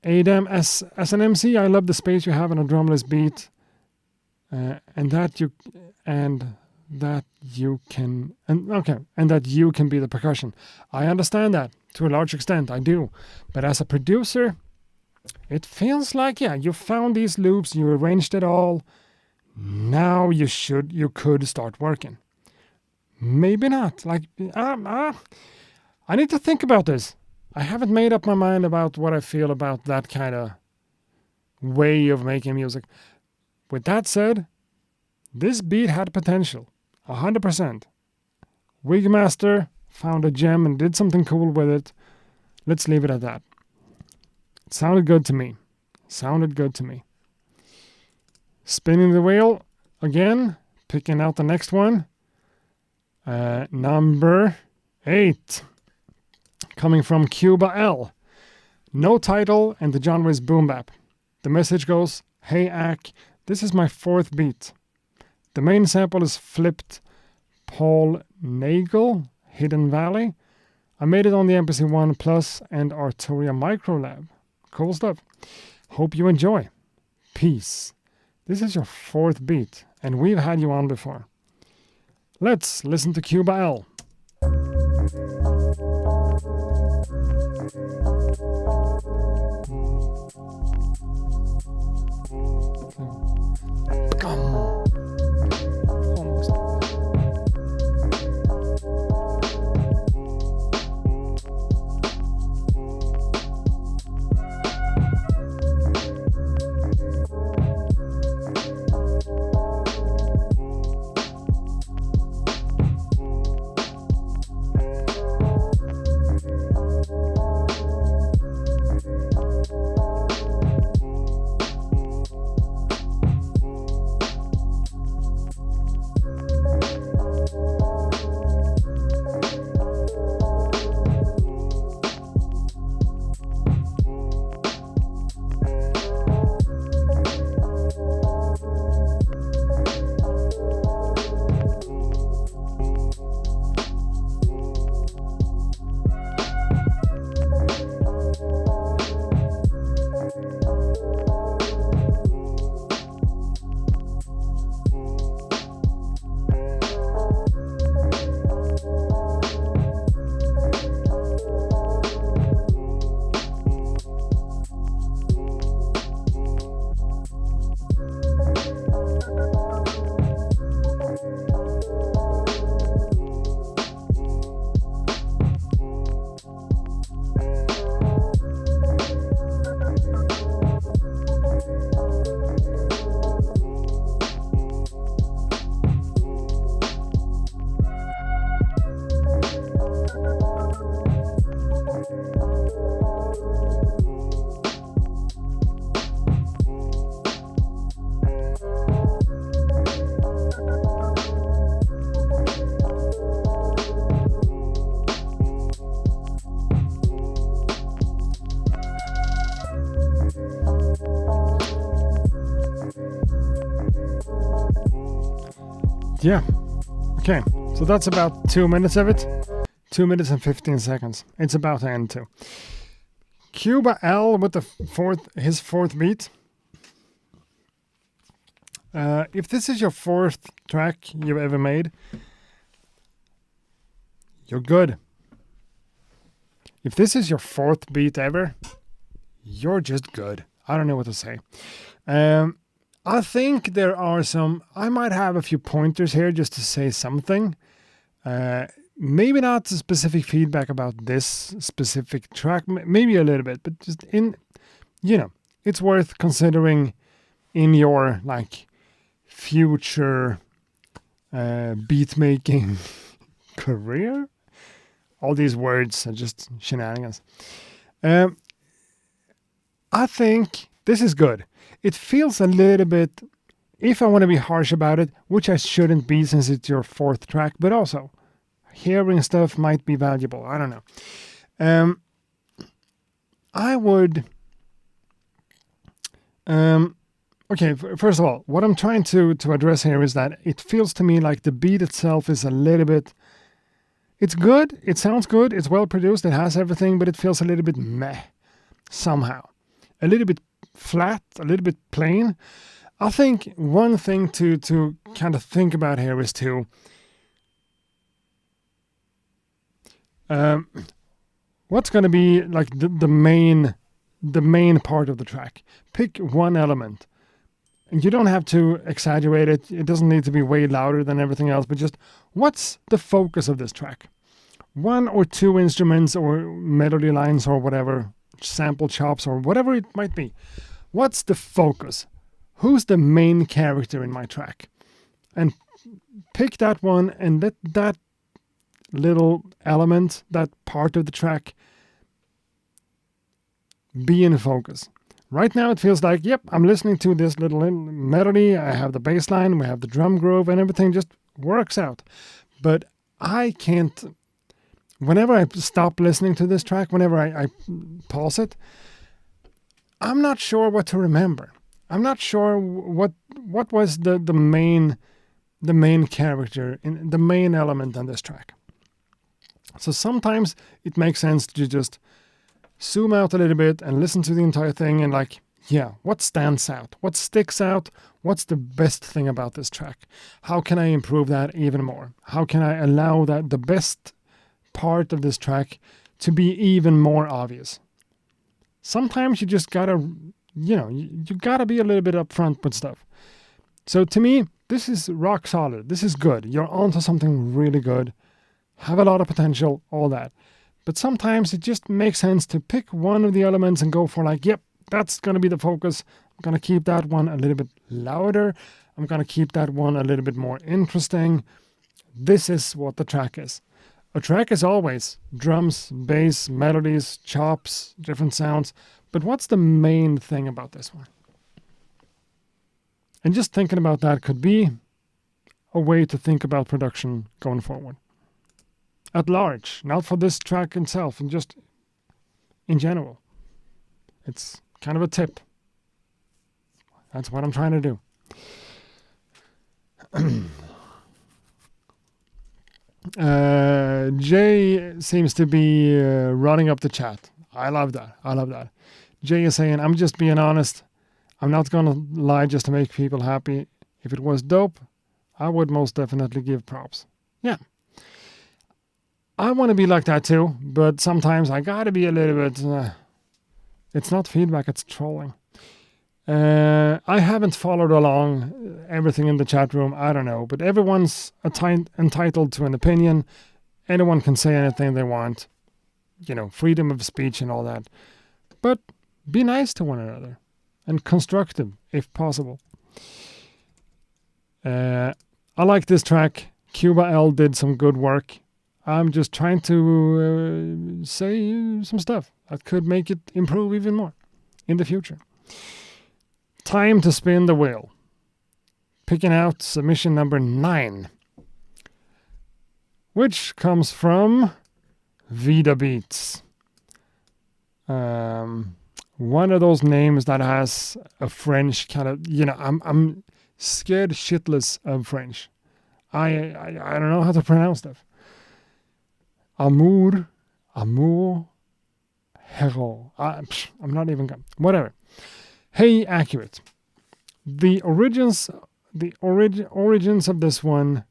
Adam, as an MC, I love the space you have in a drumless beat, and that you can be the percussion. I understand that to a large extent. I do, but as a producer, it feels like, you found these loops, you arranged it all. Now you could start working. Maybe not. Like, I need to think about this. I haven't made up my mind about what I feel about that kind of way of making music. With that said, this beat had potential. 100%. Wigmaster found a gem and did something cool with it. Let's leave it at that. It sounded good to me. Spinning the wheel again, picking out the next one. Number 8. Coming from Cuba L. No title and the genre is boom bap. The message goes, "Hey Ack, this is my 4th beat. The main sample is flipped Paul Nagel, Hidden Valley. I made it on the MPC-1 Plus and Arturia Microlab. Cool stuff. Hope you enjoy. Peace." This is your 4th beat, and we've had you on before. Let's listen to Cuba L. Almost. Yeah. Okay, so that's about 2 minutes of it. 2 minutes and 15 seconds. It's about to end too. Cuba L with his fourth beat. If this is your fourth track you've ever made, you're good. If this is your fourth beat ever, you're just good. I don't know what to say. I think there are I might have a few pointers here just to say something. Maybe not specific feedback about this specific track, maybe a little bit, but just it's worth considering in your future beat making career. All these words are just shenanigans. I think this is good. It feels a little bit, if I want to be harsh about it, which I shouldn't be since it's your fourth track, but also hearing stuff might be valuable. I don't know. I would... okay, first of all, what I'm trying to address here is that it feels to me like the beat itself is a little bit... It's good, it sounds good, it's well produced, it has everything, but it feels a little bit meh somehow. A little bit flat, a little bit plain. I think one thing to kind of think about here is to what's going to be like the main part of the track. Pick one element. And you don't have to exaggerate it. It doesn't need to be way louder than everything else, but just what's the focus of this track? One or two instruments or melody lines or whatever, sample chops or whatever it might be. What's the focus? Who's the main character in my track? And pick that one and let that little element, that part of the track, be in focus. Right now it feels like, yep, I'm listening to this little melody, I have the bass line, we have the drum groove, and everything just works out. But I can't, whenever I stop listening to this track, whenever I pause it, I'm not sure what to remember. I'm not sure what was the main character, in the main element on this track. So sometimes it makes sense to just zoom out a little bit and listen to the entire thing and what stands out? What sticks out? What's the best thing about this track? How can I improve that even more? How can I allow that the best part of this track to be even more obvious? Sometimes you just gotta, you gotta be a little bit upfront with stuff. So to me, this is rock solid. This is good. You're onto something really good. Have a lot of potential, all that. But sometimes it just makes sense to pick one of the elements and go for yep, that's going to be the focus. I'm going to keep that one a little bit louder. I'm going to keep that one a little bit more interesting. This is what the track is. A track is always drums, bass, melodies, chops, different sounds. But what's the main thing about this one? And just thinking about that could be a way to think about production going forward. At large, not for this track itself, and just in general. It's kind of a tip. That's what I'm trying to do. Jay seems to be running up the chat. I love that. Jay is saying, I'm just being honest. I'm not going to lie just to make people happy. If it was dope, I would most definitely give props. Yeah. I want to be like that too, but sometimes I gotta be a little bit... it's not feedback, it's trolling. I haven't followed along everything in the chat room, I don't know, but everyone's entitled to an opinion. Anyone can say anything they want. Freedom of speech and all that. But be nice to one another and constructive if possible. I like this track. Cuba L did some good work. I'm just trying to say some stuff that could make it improve even more in the future. Time to spin the wheel. Picking out submission number 9, which comes from Vida Beats. One of those names that has a French kind of, I'm scared shitless of French. I don't know how to pronounce stuff. Amour, hero. I'm not even going. Whatever. Hey, accurate. The origins of this one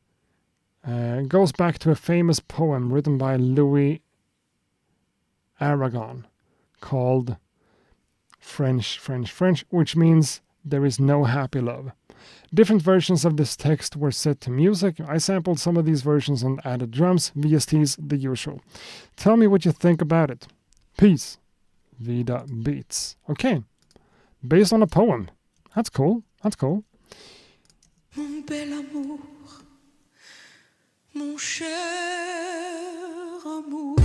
goes back to a famous poem written by Louis Aragon called French, which means there is no happy love. Different versions of this text were set to music. I sampled some of these versions and added drums, VSTs, the usual. Tell me what you think about it. Peace. Vida Beats. Okay. Based on a poem. That's cool. Mon bel amour, mon cher amour.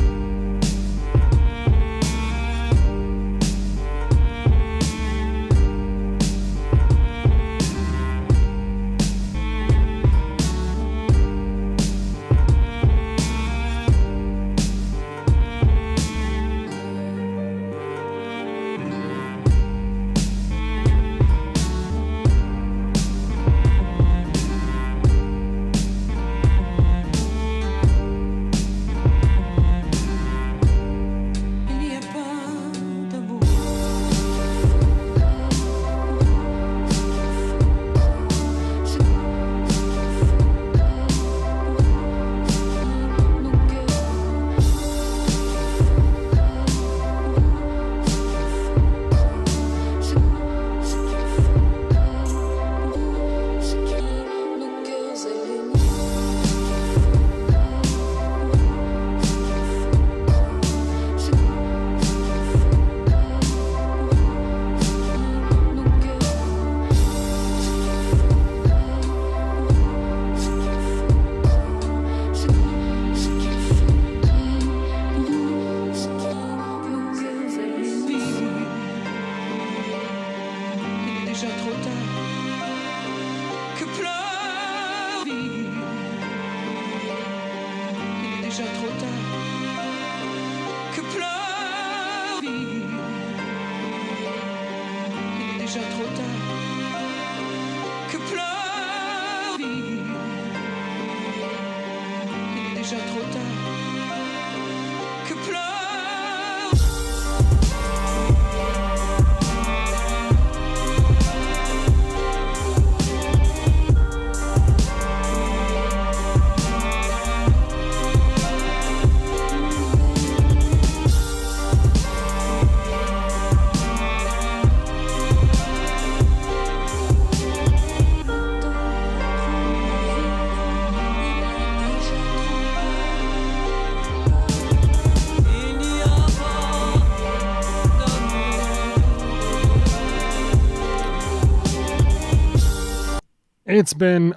It's been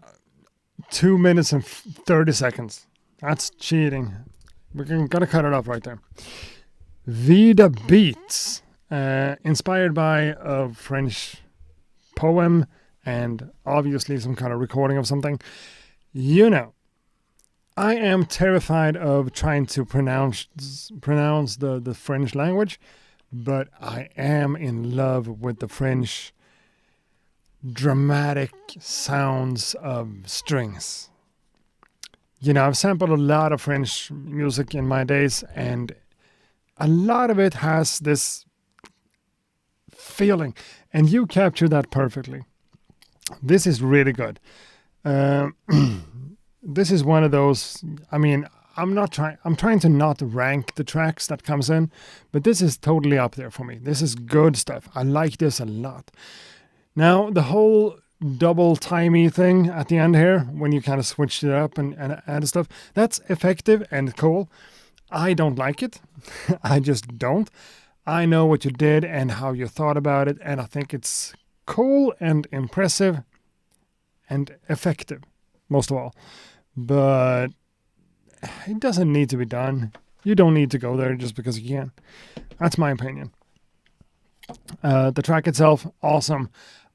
2 minutes and 30 seconds. That's cheating. We're gonna cut it off right there. Vida Beats, inspired by a French poem and obviously some kind of recording of something. You know, I am terrified of trying to pronounce the French language, but I am in love with the French dramatic sounds of strings. You know, I've sampled a lot of French music in my days, and a lot of it has this feeling, and you capture that perfectly. This is really good. This is one of those, I mean, I'm trying to not rank the tracks that comes in, but this is totally up there for me. This is good stuff. I like this a lot. Now, the whole double timey thing at the end here, when you kind of switched it up and add stuff, that's effective and cool. I don't like it. I just don't. I know what you did and how you thought about it, and I think it's cool and impressive and effective, most of all. But it doesn't need to be done. You don't need to go there just because you can. That's my opinion. The track itself, awesome.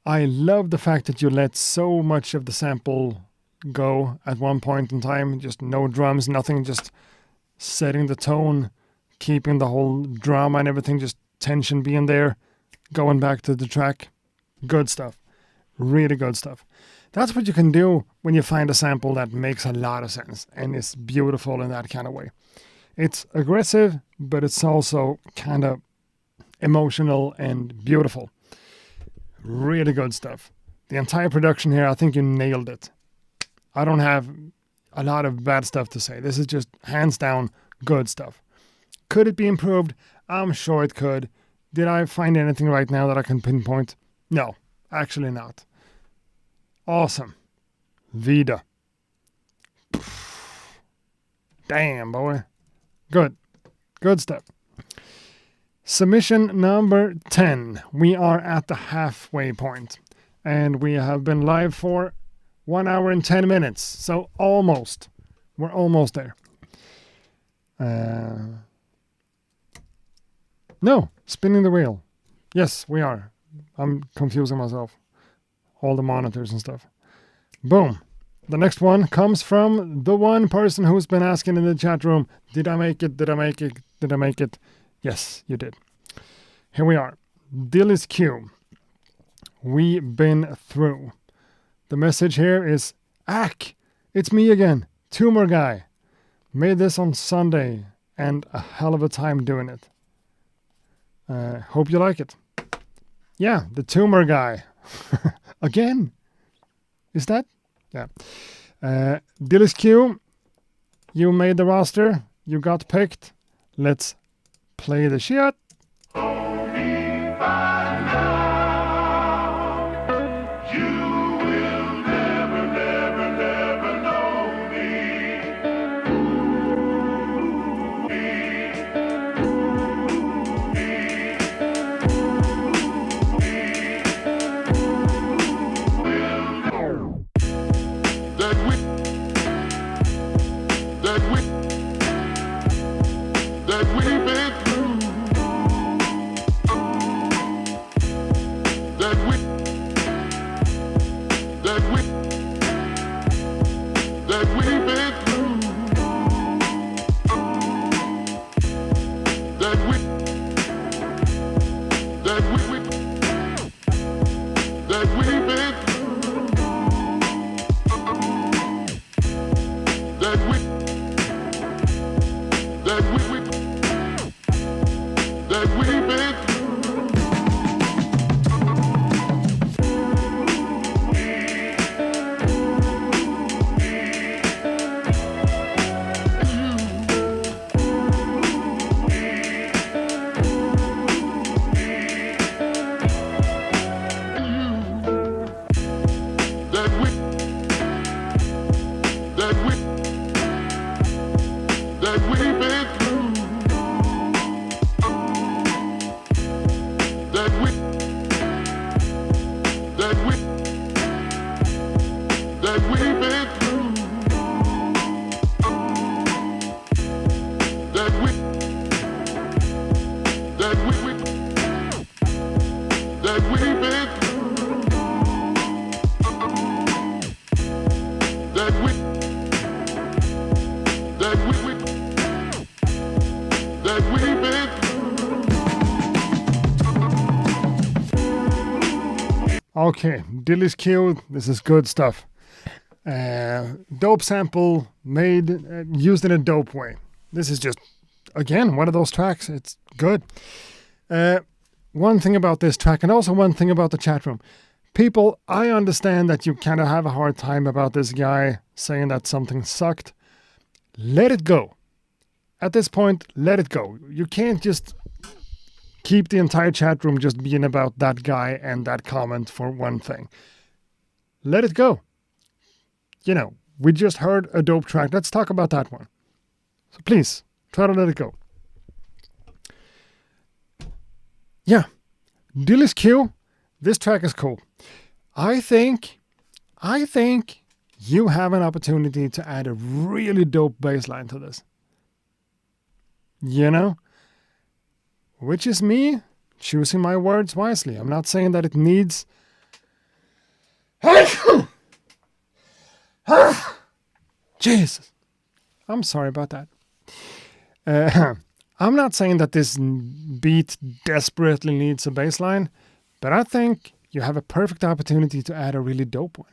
I love the fact that you let so much of the sample go at one point in time. Just no drums, nothing, just setting the tone, keeping the whole drama and everything, just tension being there, going back to the track. Good stuff. Really good stuff. That's what you can do when you find a sample that makes a lot of sense and is beautiful in that kind of way. It's aggressive, but it's also kind of emotional and beautiful. Really good stuff. The entire production here, I think you nailed it. I don't have a lot of bad stuff to say. This is just hands down good stuff. Could it be improved? I'm sure it could. Did I find anything right now that I can pinpoint? No, actually not. Awesome. Vida. Damn, boy. Good. Good stuff. Submission number 10. We are at the halfway point, and we have been live for 1 hour and 10 minutes. So almost. We're almost there. No, spinning the wheel. Yes, we are. I'm confusing myself. All the monitors and stuff. Boom. The next one comes from the one person who's been asking in the chat room, did I make it? Did I make it? Did I make it? Yes, you did. Here we are. Dillis Q. We been through. The message here is, Ack, it's me again. Tumor guy. Made this on Sunday and a hell of a time doing it. Hope you like it. Yeah, the tumor guy. Again. Is that? Yeah. Dillis Q, you made the roster. You got picked. Let's play the shit. Okay, Dillis Q, this is good stuff. Dope sample made, used in a dope way. This is just, again, one of those tracks. It's good. One thing about this track, and also one thing about the chat room. People, I understand that you kind of have a hard time about this guy saying that something sucked. Let it go. At this point, let it go. You can't just keep the entire chat room just being about that guy and that comment for one thing. Let it go. You know, we just heard a dope track. Let's talk about that one. So please, try to let it go. Yeah. Dillis Q, this track is cool. I think you have an opportunity to add a really dope bass line to this. You know? Which is me choosing my words wisely. I'm not saying that it needs... Jesus. I'm sorry about that. I'm not saying that this beat desperately needs a bass line, but I think you have a perfect opportunity to add a really dope one.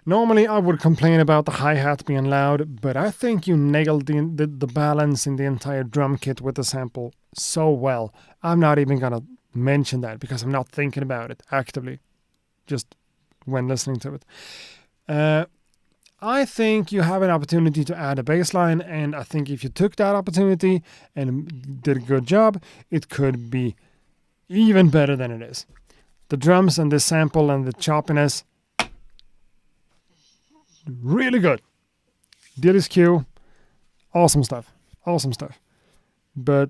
Normally I would complain about the hi-hat being loud, but I think you nailed the balance in the entire drum kit with the sample so well. I'm not even gonna mention that because I'm not thinking about it actively, just when listening to it. I think you have an opportunity to add a bass line, and I think if you took that opportunity and did a good job, it could be even better than it is. The drums and the sample and the choppiness, really good. Dilly's Q, awesome stuff. Awesome stuff. But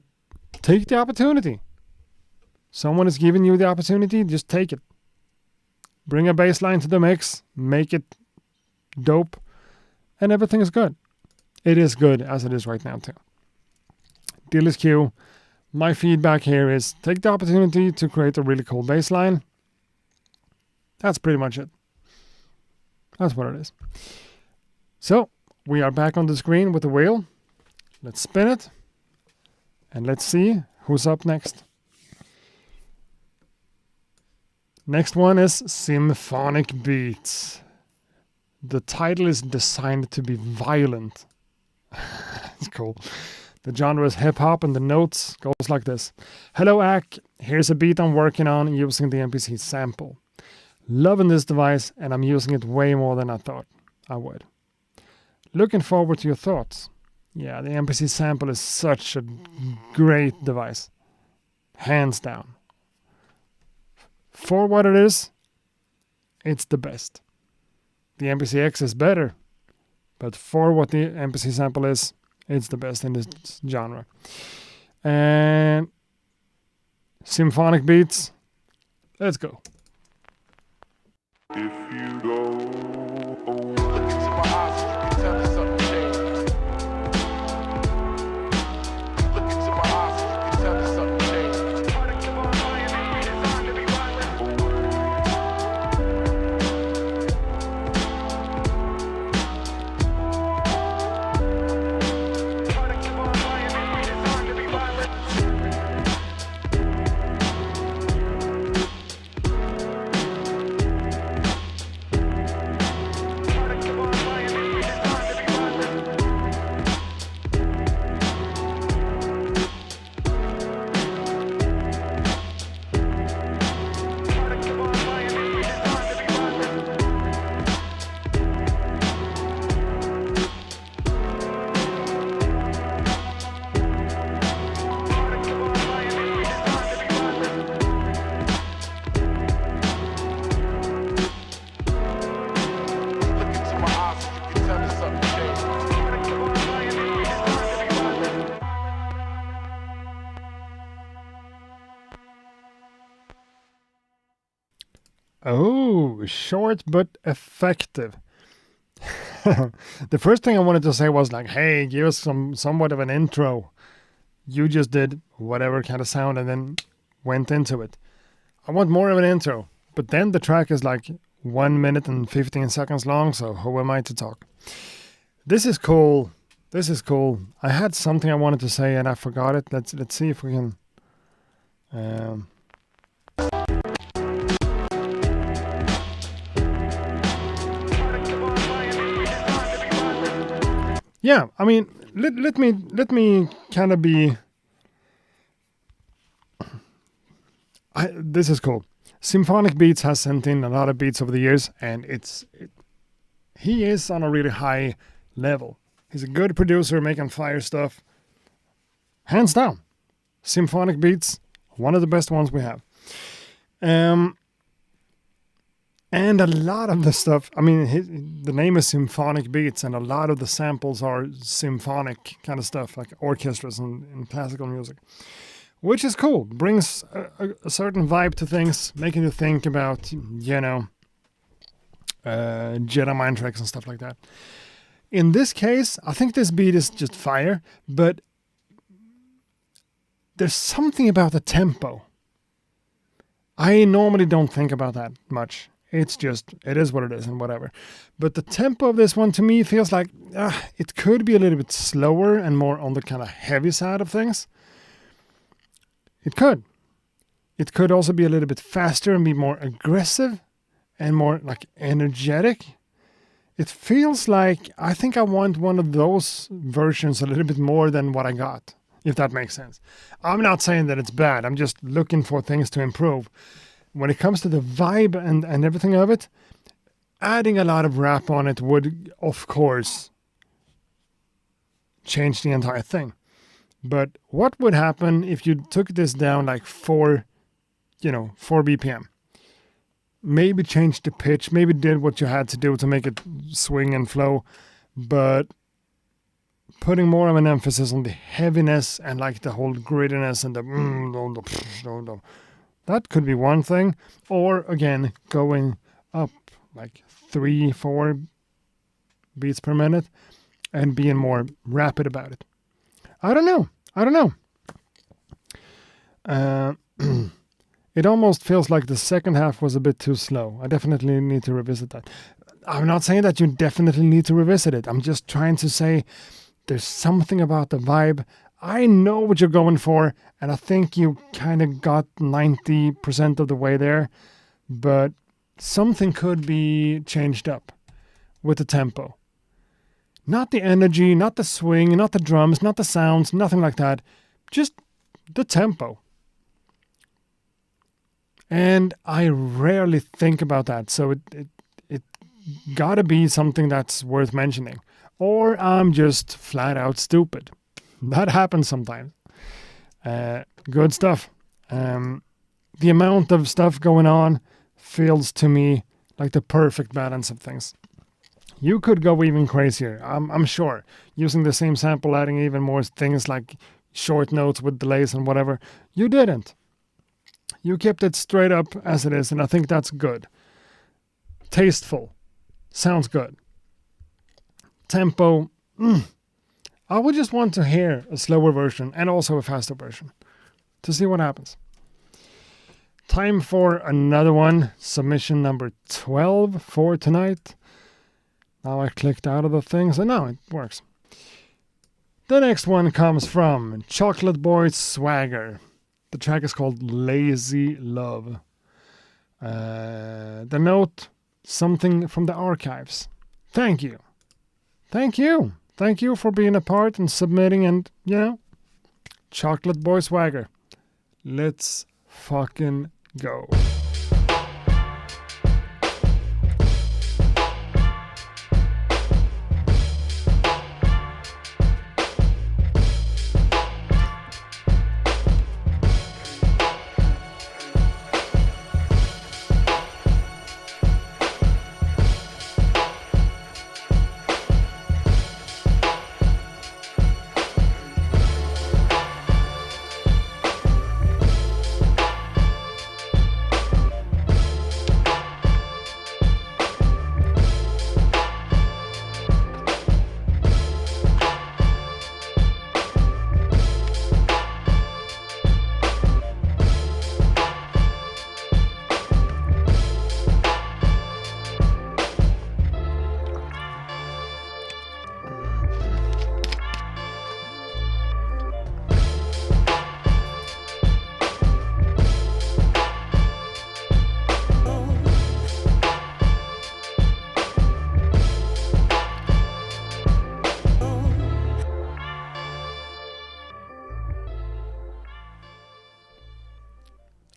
take the opportunity. Someone is giving you the opportunity, just take it. Bring a bass line to the mix, make it dope, and everything is good. It is good as it is right now too. Dilly's Q, my feedback here is take the opportunity to create a really cool bass line. That's pretty much it. That's what it is. So, we are back on the screen with the wheel. Let's spin it. And let's see who's up next. Next one is Symphonic Beats. The title is designed to be violent. It's cool. The genre is hip-hop and the notes goes like this. Hello, Ack. Here's a beat I'm working on using the MPC sample. Loving this device, and I'm using it way more than I thought I would. Looking forward to your thoughts. Yeah, the MPC sample is such a great device. Hands down. For what it is, it's the best. The MPC-X is better, but for what the MPC sample is, it's the best in this genre. And Symphonic Beats, let's go. If you go look into my eyes, you can tell there's something changed. Look into my eyes, you can tell there's something changed. Oh, short but effective. The first thing I wanted to say was like, hey, give us somewhat of an intro. You just did whatever kind of sound and then went into it. I want more of an intro. But then the track is like 1 minute and 15 seconds long, so who am I to talk? This is cool. This is cool. I had something I wanted to say and I forgot it. Let's see if we can... Yeah, I mean, let me kind of be... this is cool. Symphonic Beats has sent in a lot of beats over the years, and he is on a really high level. He's a good producer making fire stuff. Hands down. Symphonic Beats, one of the best ones we have. And a lot of the stuff, I mean, the name is Symphonic Beats, and a lot of the samples are symphonic kind of stuff, like orchestras and classical music, which is cool. Brings a certain vibe to things, making you think about, Jedi mind tracks and stuff like that. In this case, I think this beat is just fire, but there's something about the tempo. I normally don't think about that much It's just, it is what it is and whatever. But the tempo of this one to me feels like it could be a little bit slower and more on the kind of heavy side of things. It could. It could also be a little bit faster and be more aggressive and more like energetic. It feels like I think I want one of those versions a little bit more than what I got, if that makes sense. I'm not saying that it's bad. I'm just looking for things to improve. When it comes to the vibe and everything of it, adding a lot of rap on it would, of course, change the entire thing. But what would happen if you took this down like 4 BPM? Maybe change the pitch, maybe did what you had to do to make it swing and flow, but putting more of an emphasis on the heaviness and like the whole grittiness and the that could be one thing. Or again, going up like 3-4 beats per minute and being more rapid about it. I don't know. It almost feels like the second half was a bit too slow. I definitely need to revisit that. I'm not saying that you definitely need to revisit it. I'm just trying to say there's something about the vibe. I know what you're going for, and I think you kind of got 90% of the way there, but something could be changed up with the tempo. Not the energy, not the swing, not the drums, not the sounds, nothing like that. Just the tempo. And I rarely think about that, so it gotta be something that's worth mentioning. Or I'm just flat out stupid. That happens sometimes. Good stuff. The amount of stuff going on feels to me like the perfect balance of things. You could go even crazier, I'm sure. Using the same sample, adding even more things like short notes with delays and whatever. You didn't. You kept it straight up as it is, and I think that's good. Tasteful. Sounds good. Tempo. I would just want to hear a slower version and also a faster version to see what happens. Time for another one. Submission number 12 for tonight. Now I clicked out of the thing, so now it works. The next one comes from Chocolate Boy Swagger. The track is called Lazy Love. The note, something from the archives. Thank you. Thank you. Thank you for being a part and submitting and, Chocolate Boy Swagger. Let's fucking go.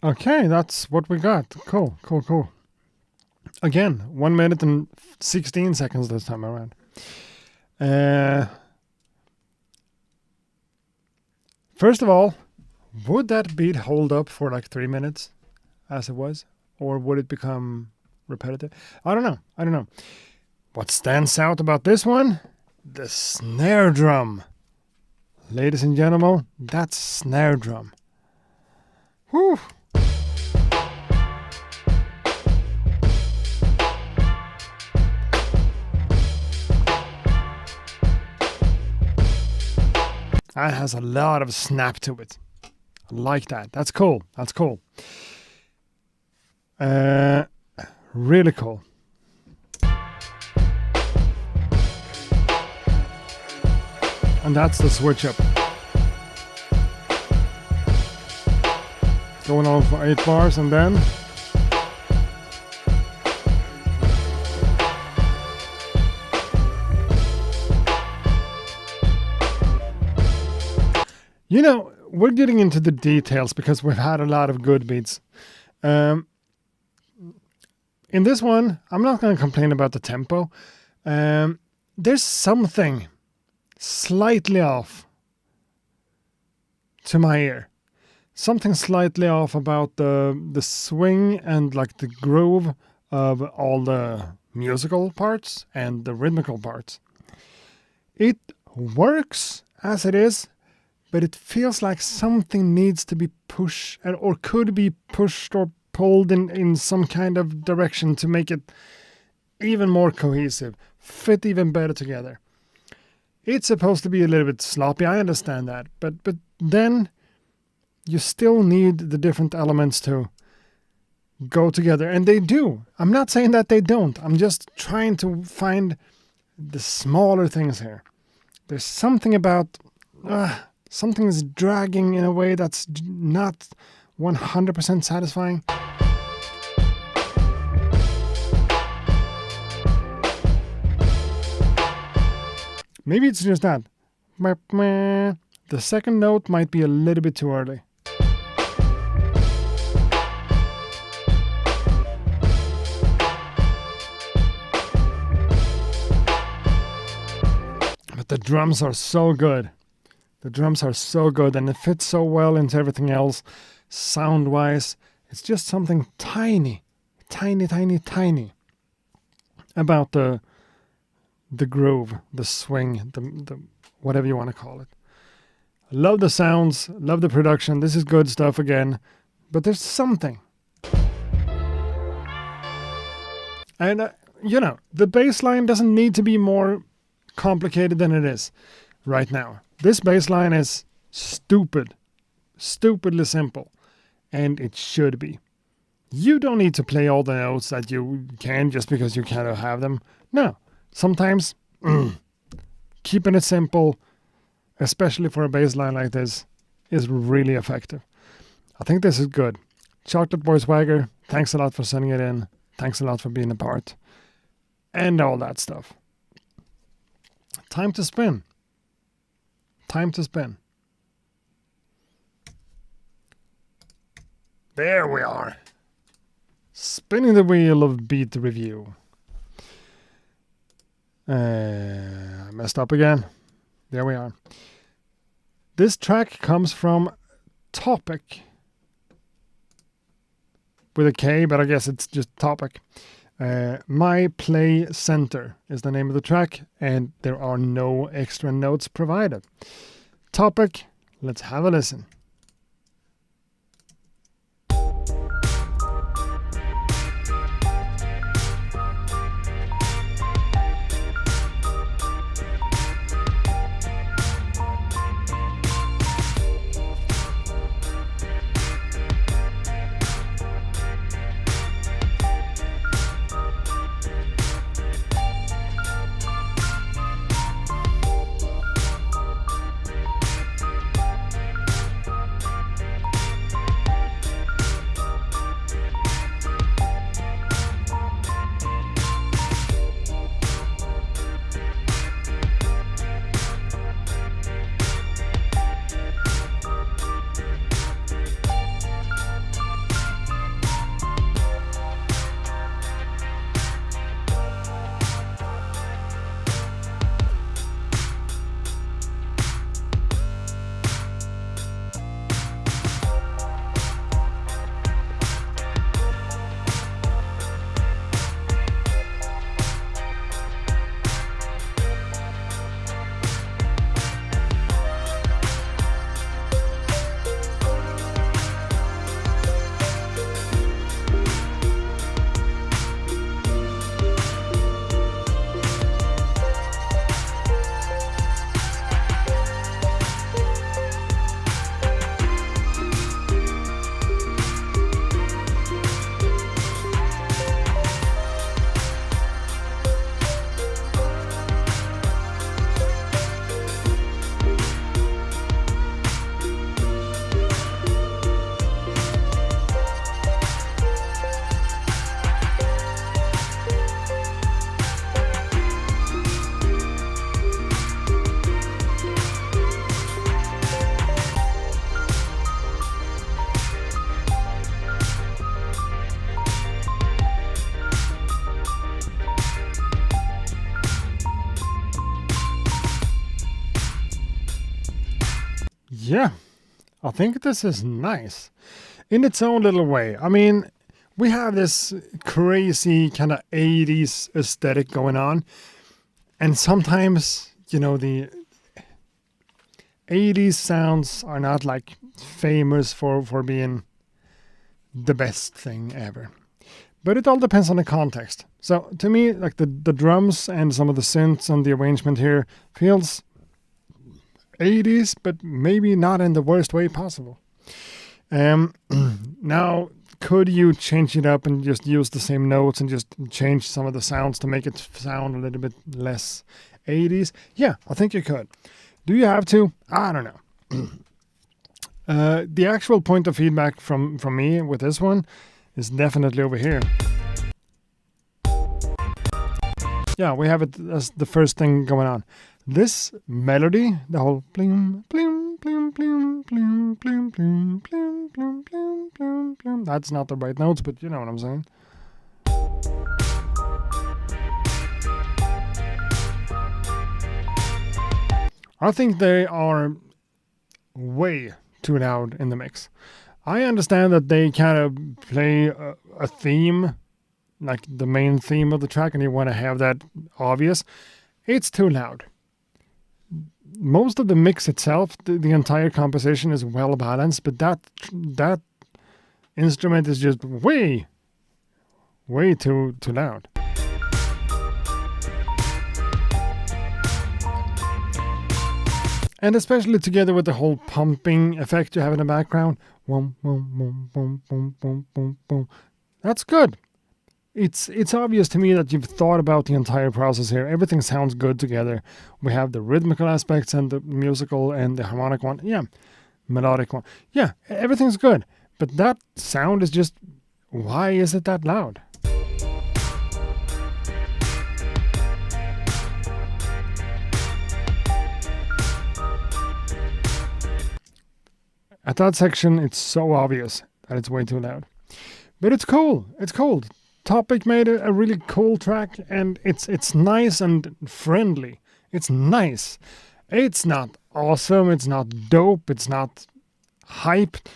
Okay, that's what we got. Cool. Again, 1 minute and 16 seconds this time around. First of all, would that beat hold up for like 3 minutes as it was? Or would it become repetitive? I don't know. What stands out about this one? The snare drum. Ladies and gentlemen, that's snare drum. Whew. That has a lot of snap to it. I like that. That's cool. Really cool. And that's the switch up. Going on for 8 bars and then you know, we're getting into the details because we've had a lot of good beats. In this one, I'm not going to complain about the tempo. There's something slightly off to my ear. Something slightly off about the swing and like the groove of all the musical parts and the rhythmical parts. It works as it is, but it feels like something needs to be pushed or could be pushed or pulled in some kind of direction to make it even more cohesive, fit even better together. It's supposed to be a little bit sloppy, I understand that, but then you still need the different elements to go together, and they do. I'm not saying that they don't. I'm just trying to find the smaller things here. There's something about something is dragging in a way that's not 100% satisfying. Maybe it's just that. The second note might be a little bit too early. But the drums are so good. The drums are so good and it fits so well into everything else. Sound-wise, it's just something tiny about the groove, the swing, the whatever you want to call it. Love the sounds, love the production. This is good stuff again, but there's something. And the bass line doesn't need to be more complicated than it is right now. This bass line is stupidly simple, and it should be. You don't need to play all the notes that you can just because you kind of have them. No, sometimes keeping it simple, especially for a bass line like this, is really effective. I think this is good. Chocolate Boy Swagger, thanks a lot for sending it in. Thanks a lot for being a part. And all that stuff. Time to spin. Time to spin. There we are. Spinning the wheel of beat review. I messed up again. There we are. This track comes from Topic. With a K, but I guess it's just Topic. My Play Center is the name of the track, and there are no extra notes provided. Topic, let's have a listen. Yeah, I think this is nice in its own little way. I mean, we have this crazy kind of 80s aesthetic going on, and sometimes, the 80s sounds are not like famous for being the best thing ever. But it all depends on the context. So to me, like the drums and some of the synths and the arrangement here feels 80s, but maybe not in the worst way possible. Now, could you change it up and just use the same notes and just change some of the sounds to make it sound a little bit less 80s? Yeah, I think you could. Do you have to? I don't know. The actual point of feedback from me with this one is definitely over here. Yeah, we have it as the first thing going on. This melody, the whole blim, blim, blim, blim, blim, blim, blim, blim, blim, blim, blim, blim. That's not the right notes, but you know what I'm saying. I think they are way too loud in the mix. I understand that they kind of play a theme, like the main theme of the track, and you want to have that obvious. It's too loud. Most of the mix itself, the entire composition is well balanced, but that instrument is just way too loud. And especially together with the whole pumping effect you have in the background. Boom, boom, boom, boom, boom, boom, boom, boom. That's good. It's obvious to me that you've thought about the entire process here. Everything sounds good together. We have the rhythmical aspects and the musical and the harmonic one. Yeah. Melodic one. Yeah, everything's good. But that sound is just, why is it that loud? At that section, it's so obvious that it's way too loud. But it's cool. It's cool. Topic made a really cool track, and it's nice and friendly. It's nice. It's not awesome. It's not dope. It's not hyped.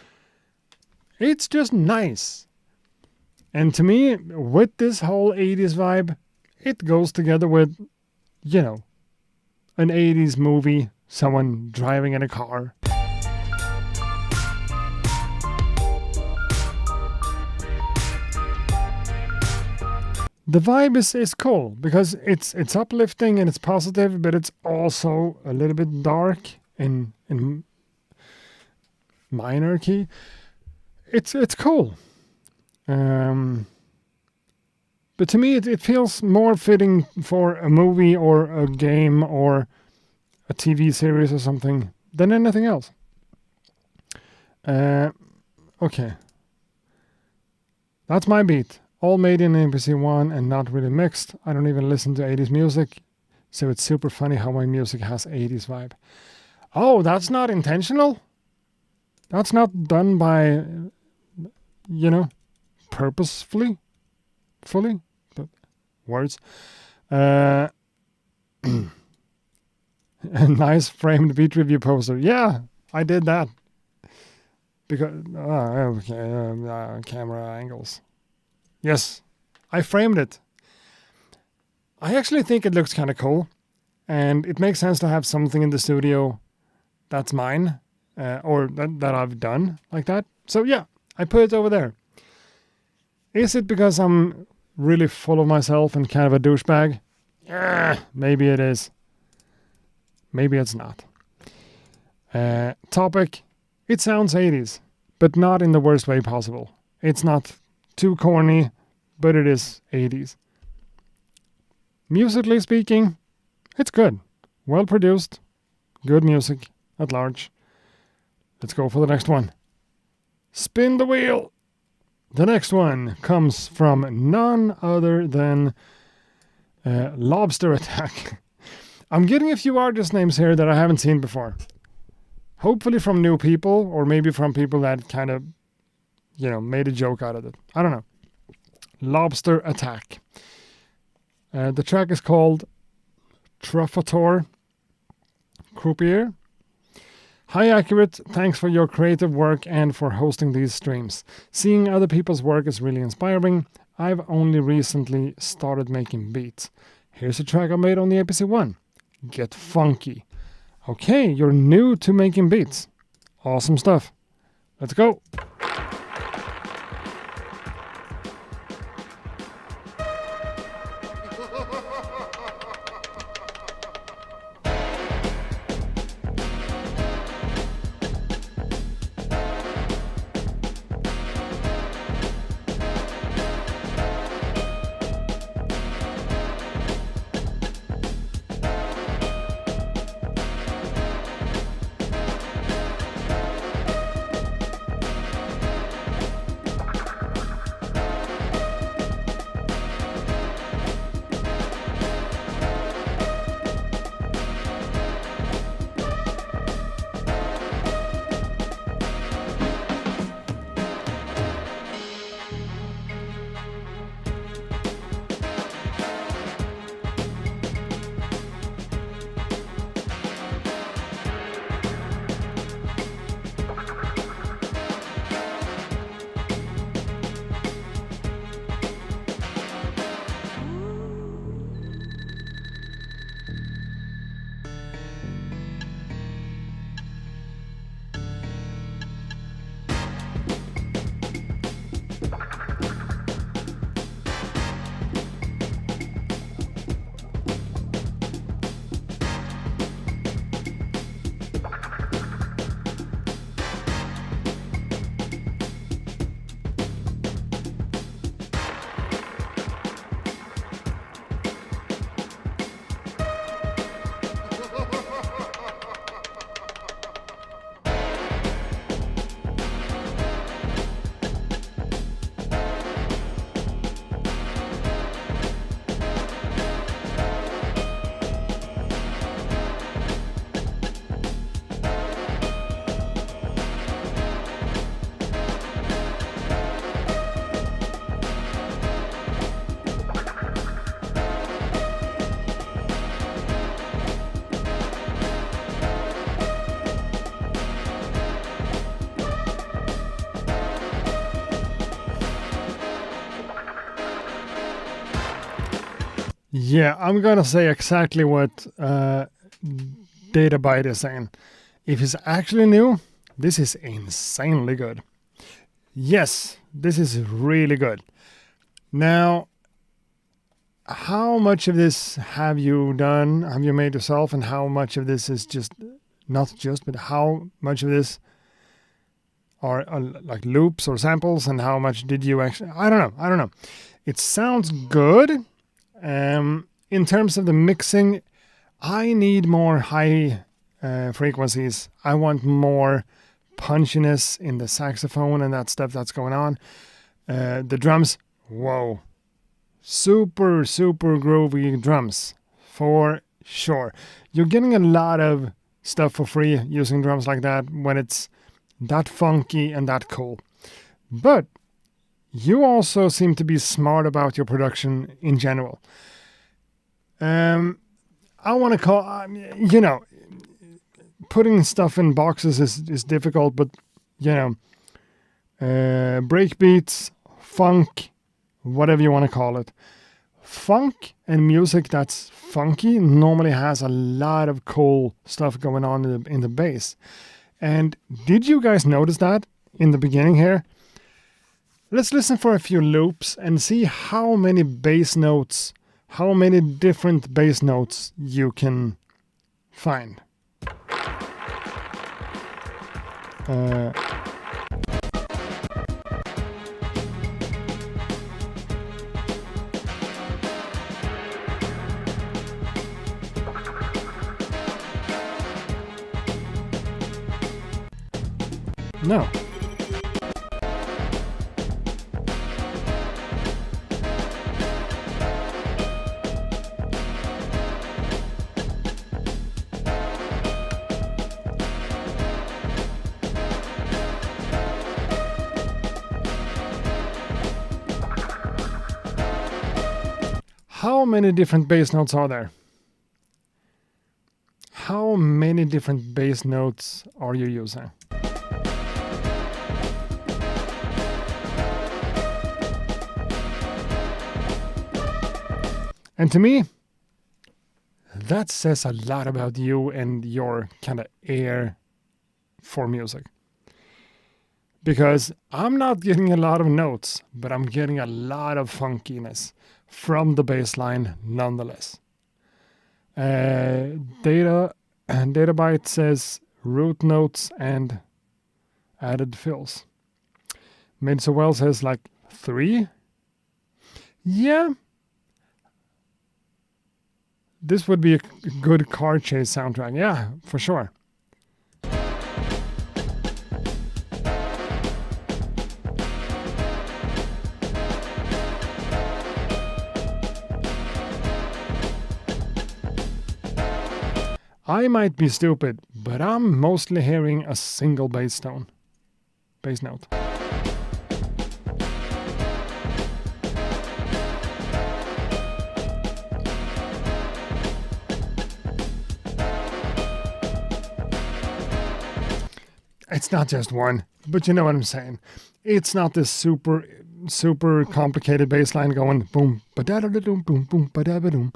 It's just nice. And to me, with this whole 80s vibe, it goes together with, an 80s movie, someone driving in a car. The vibe is cool because it's uplifting and it's positive, but it's also a little bit dark in minor key. It's cool. But to me, it feels more fitting for a movie or a game or a TV series or something than anything else. Okay. That's my beat. All made in MPC-1 and not really mixed. I don't even listen to 80s music, so it's super funny how my music has 80s vibe. Oh, that's not intentional? That's not done by, purposefully? Fully? But words. A nice framed beat review poster. Yeah, I did that. Because, camera angles. Yes, I framed it. I actually think it looks kind of cool, and it makes sense to have something in the studio that's mine, or that I've done like that. So yeah, I put it over there. Is it because I'm really full of myself and kind of a douchebag? Maybe it is. Maybe it's not. Topic, it sounds 80s, but not in the worst way possible. It's not too corny, but it is 80s. Musically speaking, it's good. Well produced. Good music at large. Let's go for the next one. Spin the wheel. The next one comes from none other than Lobster Attack. I'm getting a few artist names here that I haven't seen before. Hopefully from new people, or maybe from people that kind of made a joke out of it. I don't know. Lobster Attack. The track is called Truffator Croupier. Hi Accurate, thanks for your creative work and for hosting these streams. Seeing other people's work is really inspiring. I've only recently started making beats. Here's a track I made on the APC-1. Get funky. Okay, you're new to making beats. Awesome stuff. Let's go. Yeah, I'm gonna say exactly what Databyte is saying. If it's actually new, this is insanely good. Yes, this is really good. Now, how much of this have you done? Have you made yourself? And how much of this is just, not just, but how much of this are like loops or samples? And how much did you actually, I don't know. It sounds good. In terms of the mixing, I need more high frequencies. I want more punchiness in the saxophone and that stuff that's going on. The drums, whoa. Super groovy drums, for sure. You're getting a lot of stuff for free using drums like that when it's that funky and that cool. But you also seem to be smart about your production in general. I want to call, putting stuff in boxes is difficult, but, breakbeats, funk, whatever you want to call it. Funk and music that's funky normally has a lot of cool stuff going on in the bass. And did you guys notice that in the beginning here? Let's listen for a few loops and see how many bass notes, how many different bass notes you can find. No. How many different bass notes are there? how many different bass notes are you using? And to me, that says a lot about you and your kind of ear for music. Because I'm not getting a lot of notes, but I'm getting a lot of funkiness from the bass line nonetheless. Databyte says root notes and added fills. Made so well says like 3. Yeah. This would be a good car chase soundtrack. Yeah, for sure. I might be stupid, but I'm mostly hearing a single bass note. It's not just one, but you know what I'm saying. It's not this super complicated bass line going boom, ba-da-da-da-doom, boom, boom, ba-da-ba-doom.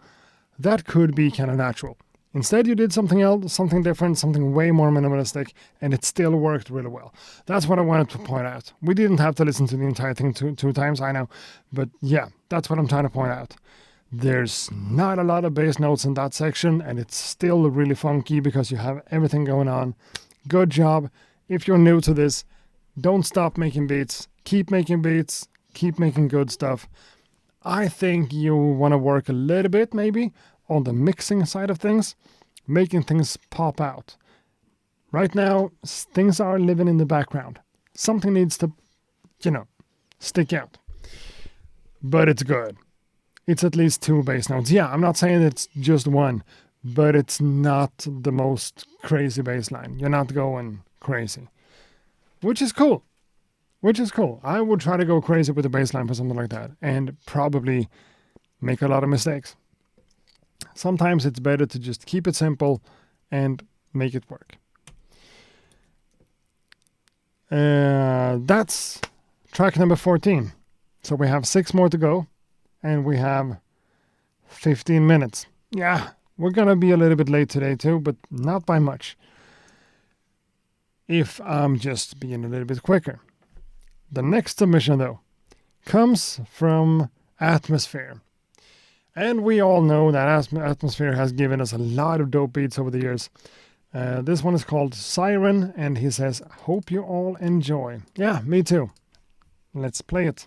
That could be kind of natural. Instead, you did something else, something different, something way more minimalistic, and it still worked really well. That's what I wanted to point out. We didn't have to listen to the entire thing two times, I know. But yeah, that's what I'm trying to point out. There's not a lot of bass notes in that section, and it's still really funky because you have everything going on. Good job. If you're new to this, don't stop making beats. Keep making beats. Keep making good stuff. I think you want to work a little bit, maybe, on the mixing side of things, making things pop out. Right now, things are living in the background. Something needs to, stick out. But it's good. It's at least 2 bass notes. Yeah, I'm not saying it's just one, but it's not the most crazy bass line. You're not going crazy. Which is cool. I would try to go crazy with the bass line for something like that, and probably make a lot of mistakes. Sometimes it's better to just keep it simple and make it work. That's track number 14. So we have 6 more to go, and we have 15 minutes. Yeah, we're gonna be a little bit late today too, but not by much. If I'm just being a little bit quicker. The next submission, though, comes from Atmosphere. And we all know that Atmosphere has given us a lot of dope beats over the years. This one is called Siren, and he says, hope you all enjoy. Yeah, me too. Let's play it.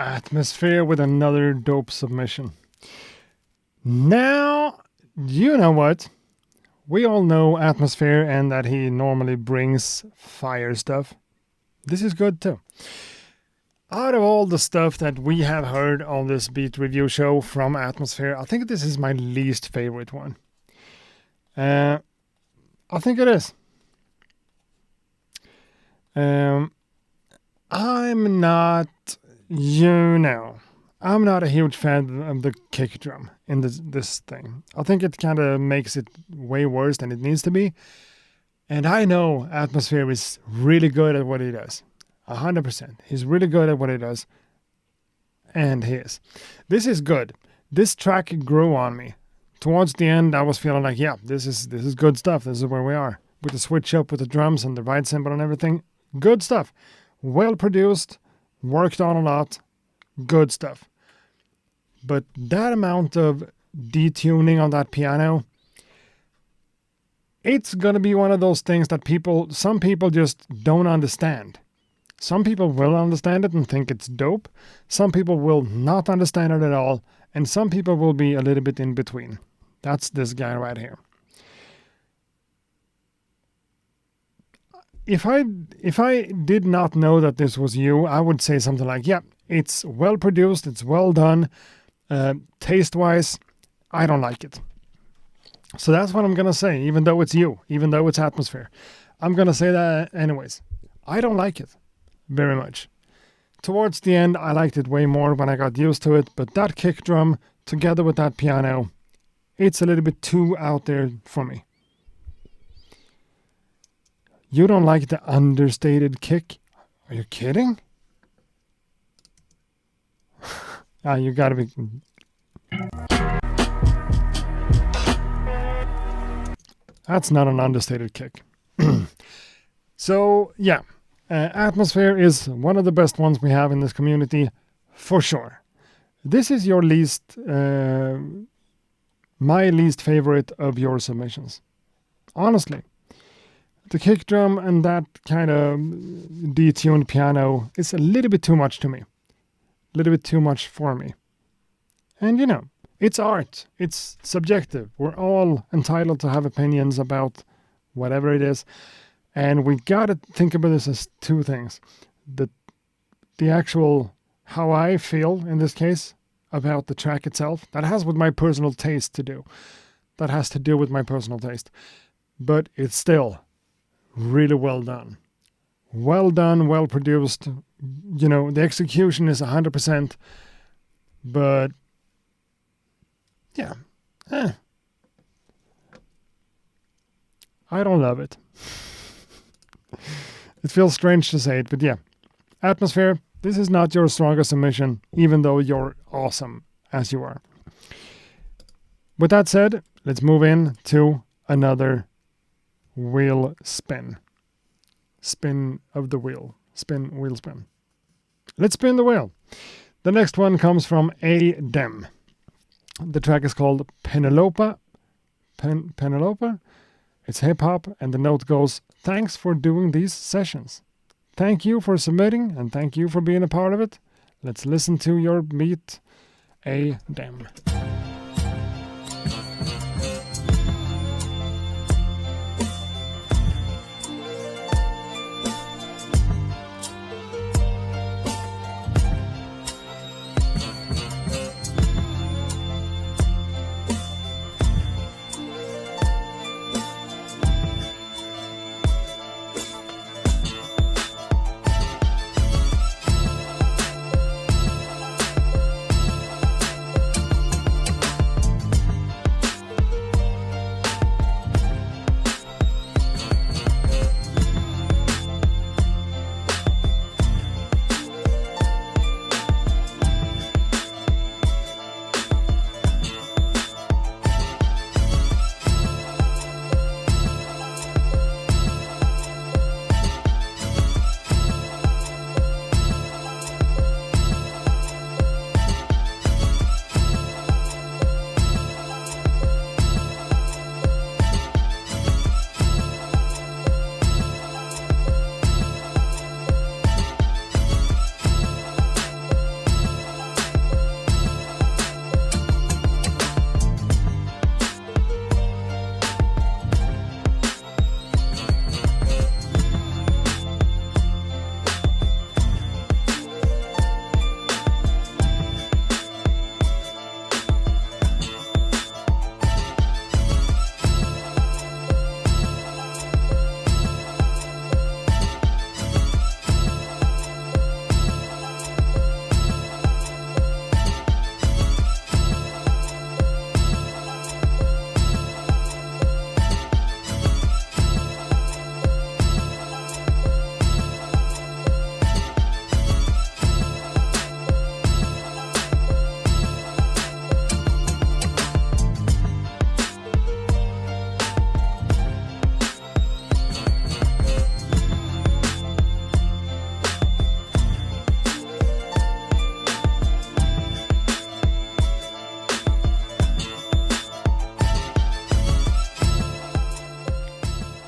Atmosphere with another dope submission. Now, you know what? We all know Atmosphere and that he normally brings fire stuff. This is good too. Out of all the stuff that we have heard on this beat review show from Atmosphere, I think this is my least favorite one. I think it is. I'm not, I'm not a huge fan of the kick drum in this thing. I think it kind of makes it way worse than it needs to be. And I know Atmosphere is really good at what he does. 100%. He's really good at what he does. And he is. This is good. This track grew on me. Towards the end, I was feeling like, yeah, this is good stuff. This is where we are. With the switch up with the drums and the ride cymbal and everything. Good stuff. Well produced. Worked on a lot. Good stuff. But that amount of detuning on that piano, it's going to be one of those things that some people just don't understand. Some people will understand it and think it's dope. Some people will not understand it at all. And some people will be a little bit in between. That's this guy right here. If I did not know that this was you, I would say something like, yeah, it's well produced, it's well done. Taste-wise, I don't like it. So that's what I'm going to say, even though it's you, even though it's Atmosphere. I'm going to say that anyways. I don't like it very much. Towards the end, I liked it way more when I got used to it, but that kick drum, together with that piano, it's a little bit too out there for me. You don't like the understated kick? Are you kidding? You gotta be... That's not an understated kick. So, yeah. Atmosphere is one of the best ones we have in this community, for sure. This is your my least favorite of your submissions. Honestly. The kick drum and that kind of detuned piano is a little bit too much to me. A little bit too much for me. And it's art. It's subjective. We're all entitled to have opinions about whatever it is. And we gotta think about this as two things. The actual, how I feel in this case about the track itself, that has with my personal taste to do. That has to do with my personal taste. But it's still really well done. Well done, well produced. The execution is 100%. But, yeah. I don't love it. It feels strange to say it, but yeah. Atmosphere, this is not your strongest submission, even though you're awesome as you are. With that said, let's move in to another wheel spin. Spin of the wheel. Spin, wheel spin. Let's spin the wheel. The next one comes from A. Dem. The track is called Penelope. Penelope? It's hip-hop, and the note goes, "Thanks for doing these sessions. Thank you for submitting, and thank you for being a part of it. Let's listen to your beat, A. Dem."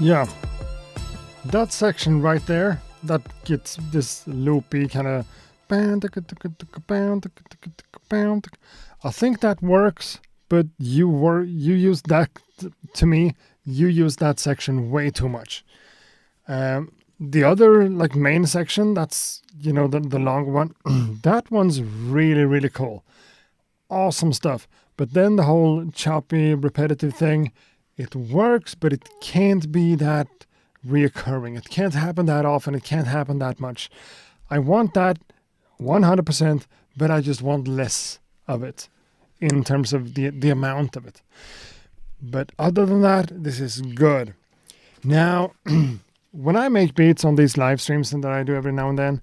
Yeah. That section right there, that gets this loopy kind of. I think that works, but you use that, to me, you use that section way too much. The other like main section, that's, you know, the long one, that one's really, really cool. Awesome stuff. But then the whole choppy, repetitive thing, it works, but it can't be that reoccurring. It can't happen that often. It can't happen that much. I want that 100%, but I just want less of it in terms of the amount of it. But other than that, this is good. Now, when I make beats on these live streams that I do every now and then,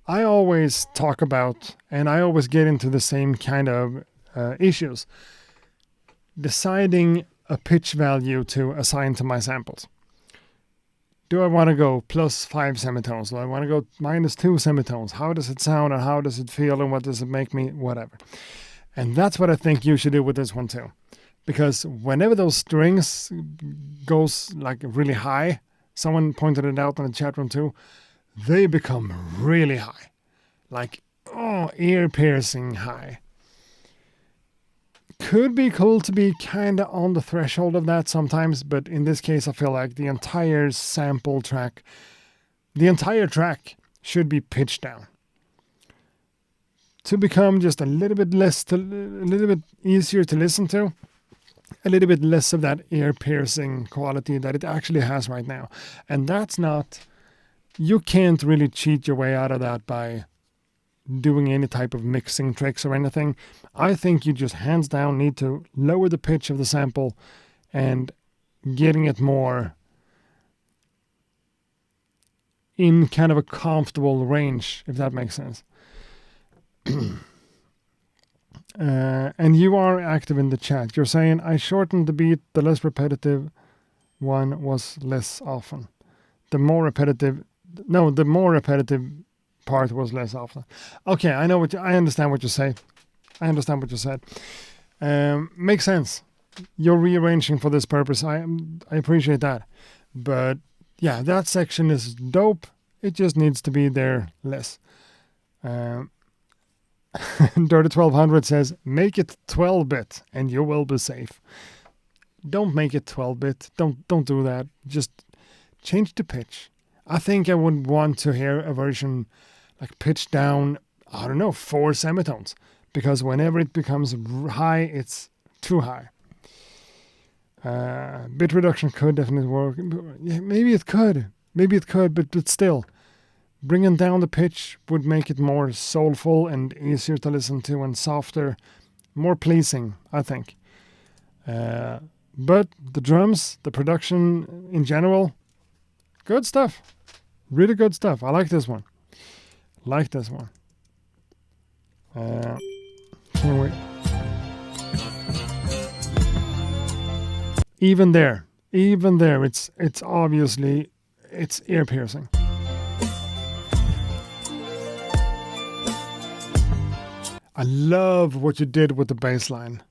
I always talk about, and I always get into the same kind of issues. Deciding a pitch value to assign to my samples. Do I want to go plus 5 semitones? Do I want to go minus 2 semitones? How does it sound and how does it feel and what does it make me? Whatever. And that's what I think you should do with this one too. Because whenever those strings goes like really high, someone pointed it out in the chat room too, they become really high. Like, ear-piercing high. Could be cool to be kind of on the threshold of that sometimes, but in this case I feel like the entire sample track, the entire track should be pitched down. To become just a little bit easier to listen to, a little bit less of that ear-piercing quality that it actually has right now. And that's not, you can't really cheat your way out of that by doing any type of mixing tricks or anything. I think you just hands down need to lower the pitch of the sample and getting it more in kind of a comfortable range, if that makes sense. And you are active in the chat. You're saying, I shortened the beat, the less repetitive one was less often. The more repetitive part was less often. Okay, I understand what you say. I understand what you said. Makes sense. You're rearranging for this purpose. I appreciate that. But yeah, that section is dope. It just needs to be there less. Dirty 1200 says, make it 12-bit and you will be safe. Don't make it 12-bit. Don't do that. Just change the pitch. I think I would want to hear a version like pitched down, 4 semitones. Because whenever it becomes high, it's too high. Bit reduction could definitely work. Yeah, maybe it could, but still. Bringing down the pitch would make it more soulful and easier to listen to and softer, more pleasing, I think. But the drums, the production in general, good stuff. Really good stuff. I like this one. Can't wait. Even there, it's obviously, it's ear piercing. I love what you did with the bass line.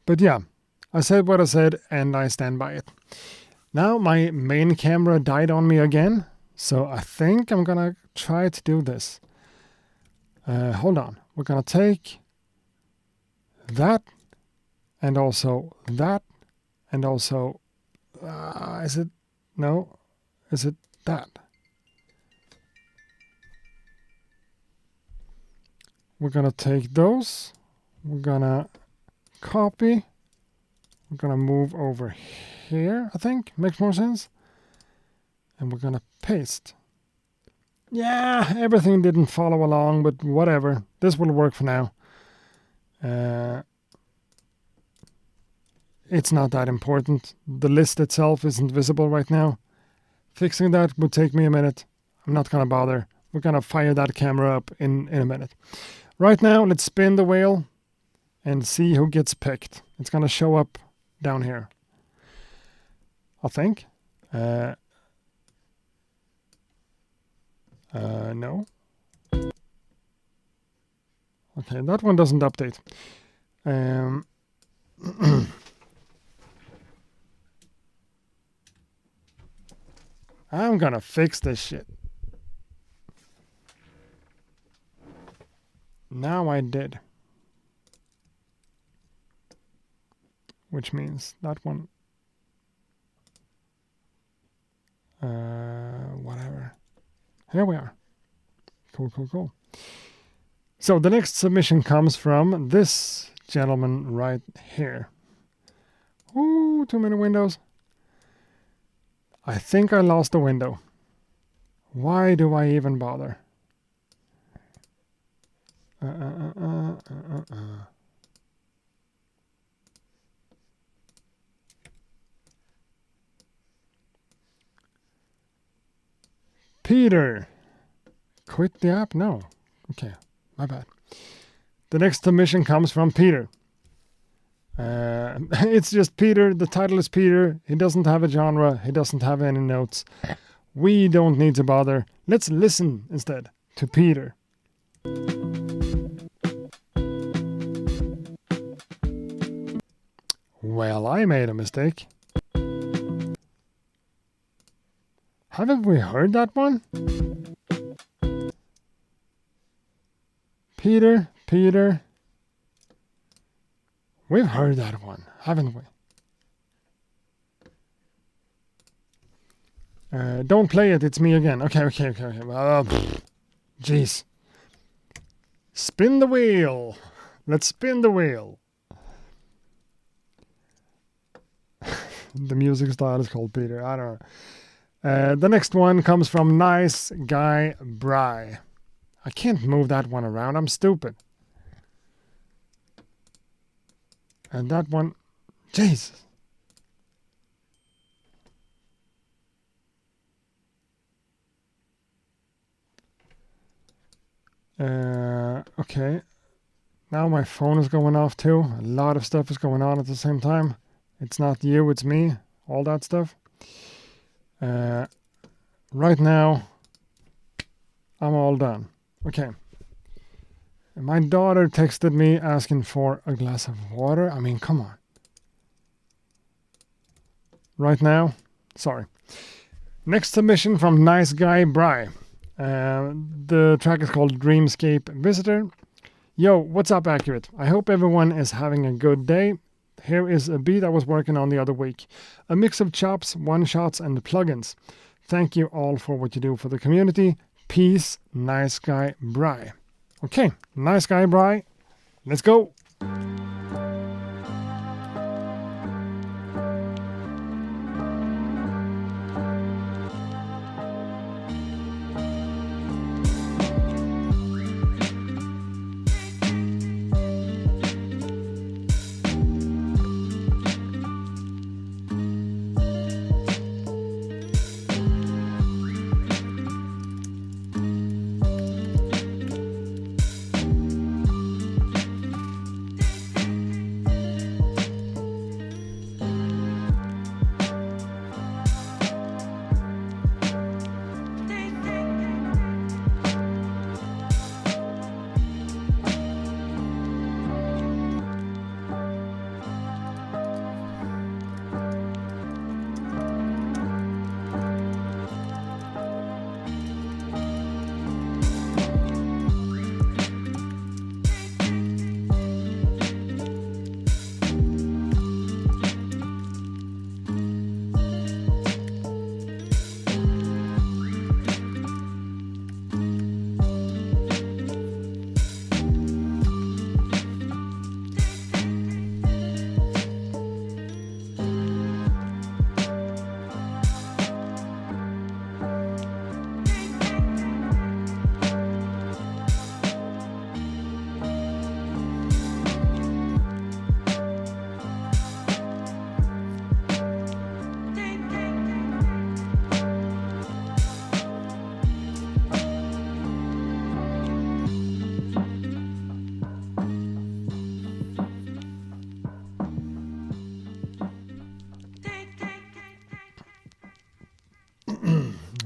But yeah, I said what I said and I stand by it. Now my main camera died on me again, so I think I'm gonna try to do this. Hold on, we're gonna take that and also that and also, is it that? We're gonna take those, we're gonna copy, we're gonna move over here, I think, makes more sense. And we're gonna paste. Yeah, everything didn't follow along, but whatever. This will work for now. It's not that important. The list itself isn't visible right now. Fixing that would take me a minute. I'm not gonna bother. We're gonna fire that camera up in a minute. Right now, let's spin the wheel and see who gets picked. It's gonna show up down here, I think. No, Okay, that one doesn't update. I'm gonna fix this shit. Now I did. Which means that one. Whatever. Here we are. Cool. So the next submission comes from this gentleman right here. Ooh, too many windows. I think I lost a window. Why do I even bother? Peter. Quit the app? No. Okay, my bad. The next submission comes from Peter. It's just Peter. The title is Peter. He doesn't have a genre. He doesn't have any notes. We don't need to bother. Let's listen instead to Peter. Well, I made a mistake. Haven't we heard that one? Peter. We've heard that one, haven't we? Don't play it, it's me again. Okay. Jeez. Spin the wheel. Let's spin the wheel. The music style is called Peter. I don't know. The next one comes from Nice Guy Bry. I can't move that one around. I'm stupid. And that one, Jesus. Okay. Now my phone is going off too. A lot of stuff is going on at the same time. It's not you, it's me. All that stuff. Right now, I'm all done. Okay. My daughter texted me asking for a glass of water. I mean, come on. Right now, sorry. Next submission from Nice Guy Bry. The track is called Dreamscape Visitor. Yo, what's up, Accurate? I hope everyone is having a good day. Here is a beat I was working on the other week. A mix of chops, one-shots, and plugins. Thank you all for what you do for the community. Peace, Nice Guy Bry. Okay, Nice Guy Bry. Let's go.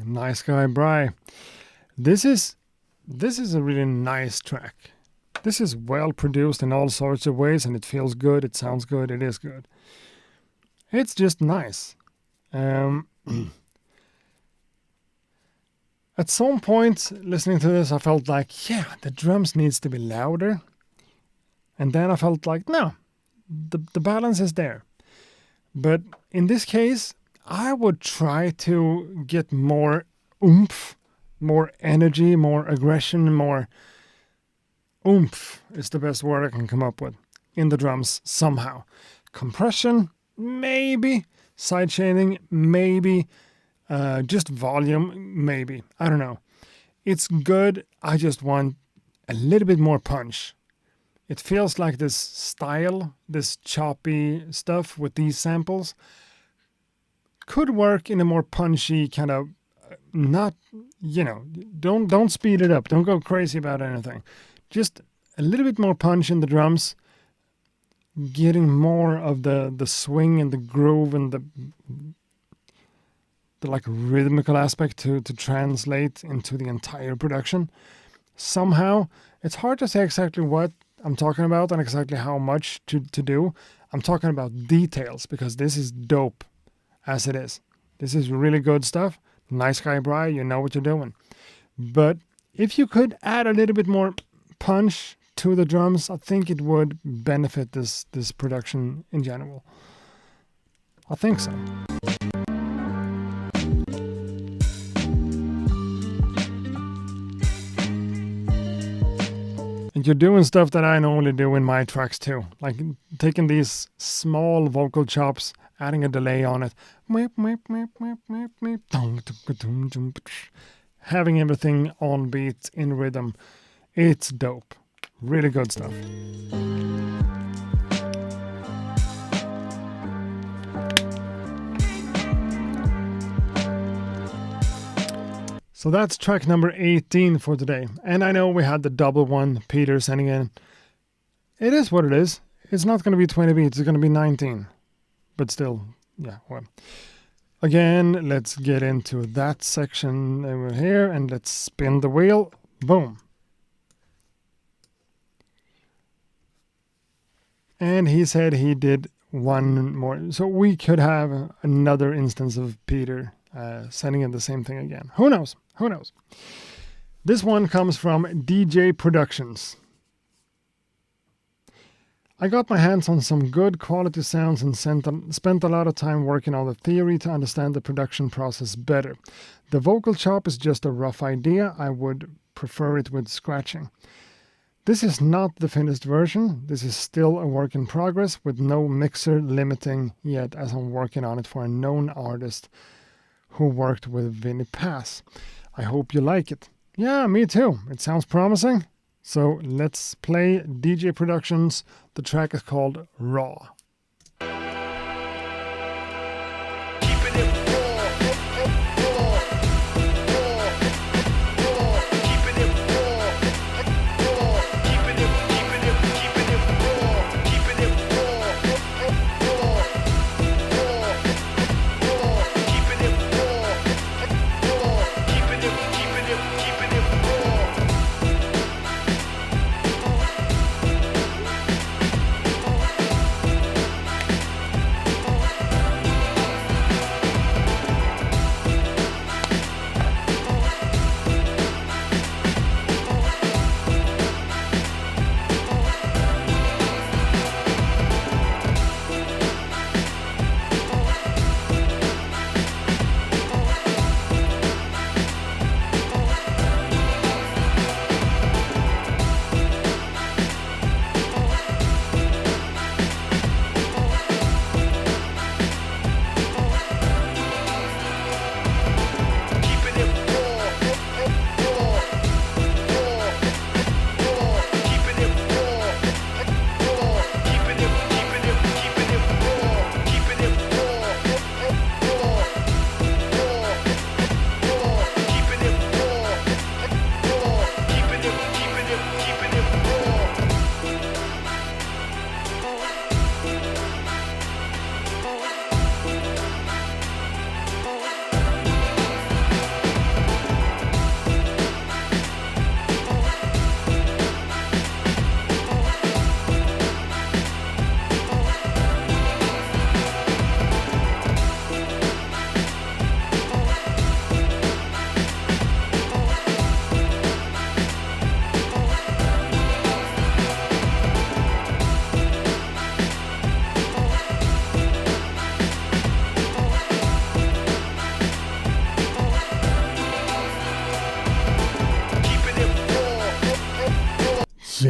Nice Guy Bry. This is a really nice track. This is well produced in all sorts of ways, and it feels good, it sounds good, it is good. It's just nice. At some point listening to this, I felt like, yeah, the drums needs to be louder. And then I felt like, no, the balance is there. But in this case, I would try to get more oomph, more energy, more aggression, more oomph is the best word I can come up with in the drums somehow. Compression, maybe. Sidechaining, maybe. Just volume, maybe. I don't know. It's good. I just want a little bit more punch. It feels like this style, this choppy stuff with these samples could work in a more punchy kind of, not, don't speed it up. Don't go crazy about anything. Just a little bit more punch in the drums, getting more of the swing and the groove and the like rhythmical aspect to translate into the entire production. Somehow, it's hard to say exactly what I'm talking about and exactly how much to do. I'm talking about details because this is dope as it is. This is really good stuff. Nice guy, Bri, you know what you're doing. But if you could add a little bit more punch to the drums, I think it would benefit this production in general. I think so. And you're doing stuff that I normally do in my tracks too, like taking these small vocal chops, adding a delay on it, having everything on beat in rhythm. It's dope. Really good stuff. So that's track number 18 for today. And I know we had the double one, Peter sending in. It is what it is. It's not going to be 20 beats, it's going to be 19. But still, yeah, well. Again, let's get into that section over here and let's spin the wheel. Boom. And he said he did one more. So we could have another instance of Peter sending in the same thing again. Who knows? Who knows? This one comes from DJ Productions. I got my hands on some good quality sounds and spent a lot of time working on the theory to understand the production process better. The vocal chop is just a rough idea. I would prefer it with scratching. This is not the finished version. This is still a work in progress with no mixer limiting yet, as I'm working on it for a known artist who worked with Vinnie Pass. I hope you like it. Yeah, me too. It sounds promising. So let's play DJ Productions. The track is called Raw.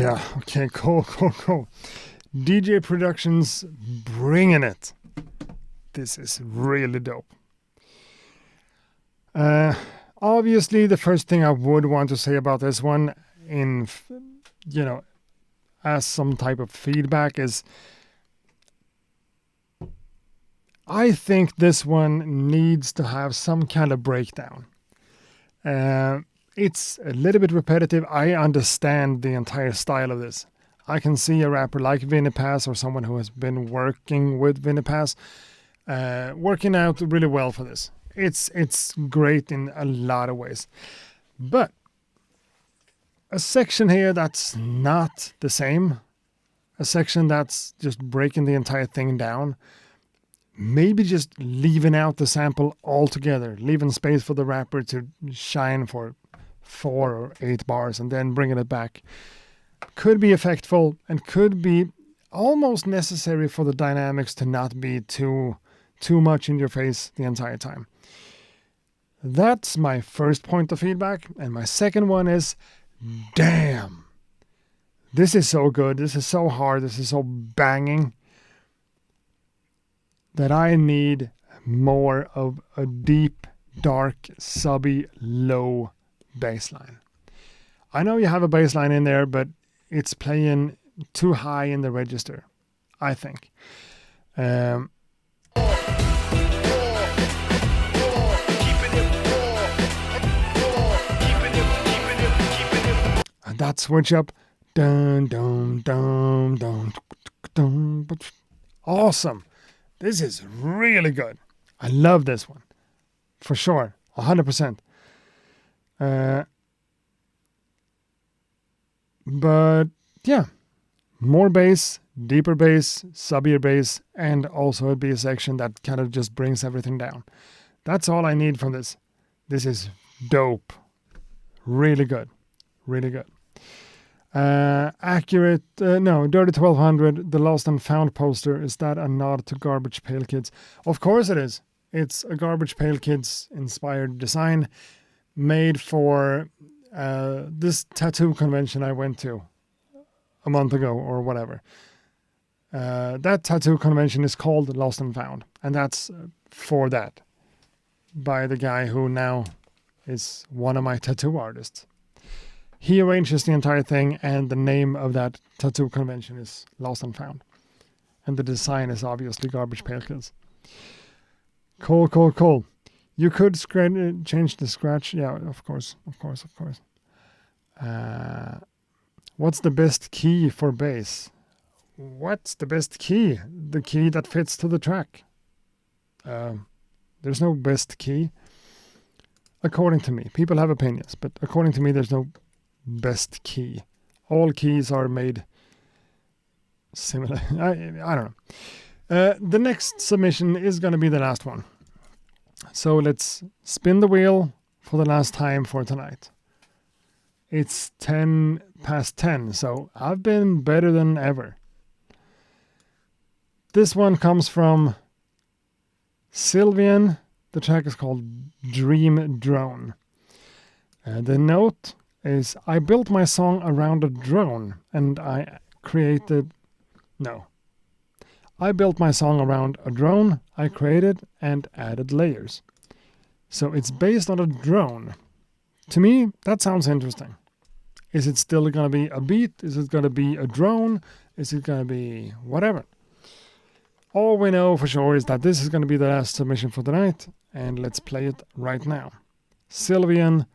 Yeah, okay, cool. DJ Productions bringing it. This is really dope. Obviously, the first thing I would want to say about this one, as some type of feedback, is I think this one needs to have some kind of breakdown. It's a little bit repetitive. I understand the entire style of this. I can see a rapper like Vinnie Paz or someone who has been working with Vinnie Paz working out really well for this. It's great in a lot of ways. But a section here that's not the same, a section that's just breaking the entire thing down, maybe just leaving out the sample altogether, leaving space for the rapper to shine for 4 or 8 bars and then bringing it back, could be effectful and could be almost necessary for the dynamics to not be too much in your face the entire time. That's my first point of feedback. And my second one is, damn, this is so good, this is so hard, this is so banging, that I need more of a deep, dark, subby, low bass line. I know you have a bass line in there, but it's playing too high in the register, I think. And that switch up, dun dun dun dun dun, awesome. This is really good. I love this one, for sure, 100%. But yeah, more bass, deeper bass, subbier bass, and also a bass section that kind of just brings everything down. That's all I need from this. This is dope. Really good. Really good. Accurate, no, Dirty 1200, the Lost and Found poster, is that a nod to Garbage Pail Kids? Of course it is. It's a Garbage Pail Kids inspired design made for this tattoo convention I went to a month ago or whatever. That tattoo convention is called Lost and Found, and that's for that, by the guy who now is one of my tattoo artists. He arranges the entire thing, and the name of that tattoo convention is Lost and Found. And the design is obviously Garbage Pail Kids. Cool. You could change the scratch. Yeah, of course. What's the best key for bass? What's the best key? The key that fits to the track. There's no best key. According to me. People have opinions, but according to me, there's no best key. All keys are made similar. I don't know. The next submission is going to be the last one. So let's spin the wheel for the last time for tonight. It's 10 past 10, so I've been better than ever. This one comes from Sylvian. The track is called Dream Drone. The note is, I built my song around a drone and I built my song around a drone, I created and added layers. So it's based on a drone. To me, that sounds interesting. Is it still going to be a beat? Is it going to be a drone? Is it going to be whatever? All we know for sure is that this is going to be the last submission for tonight, and let's play it right now. Sylvian,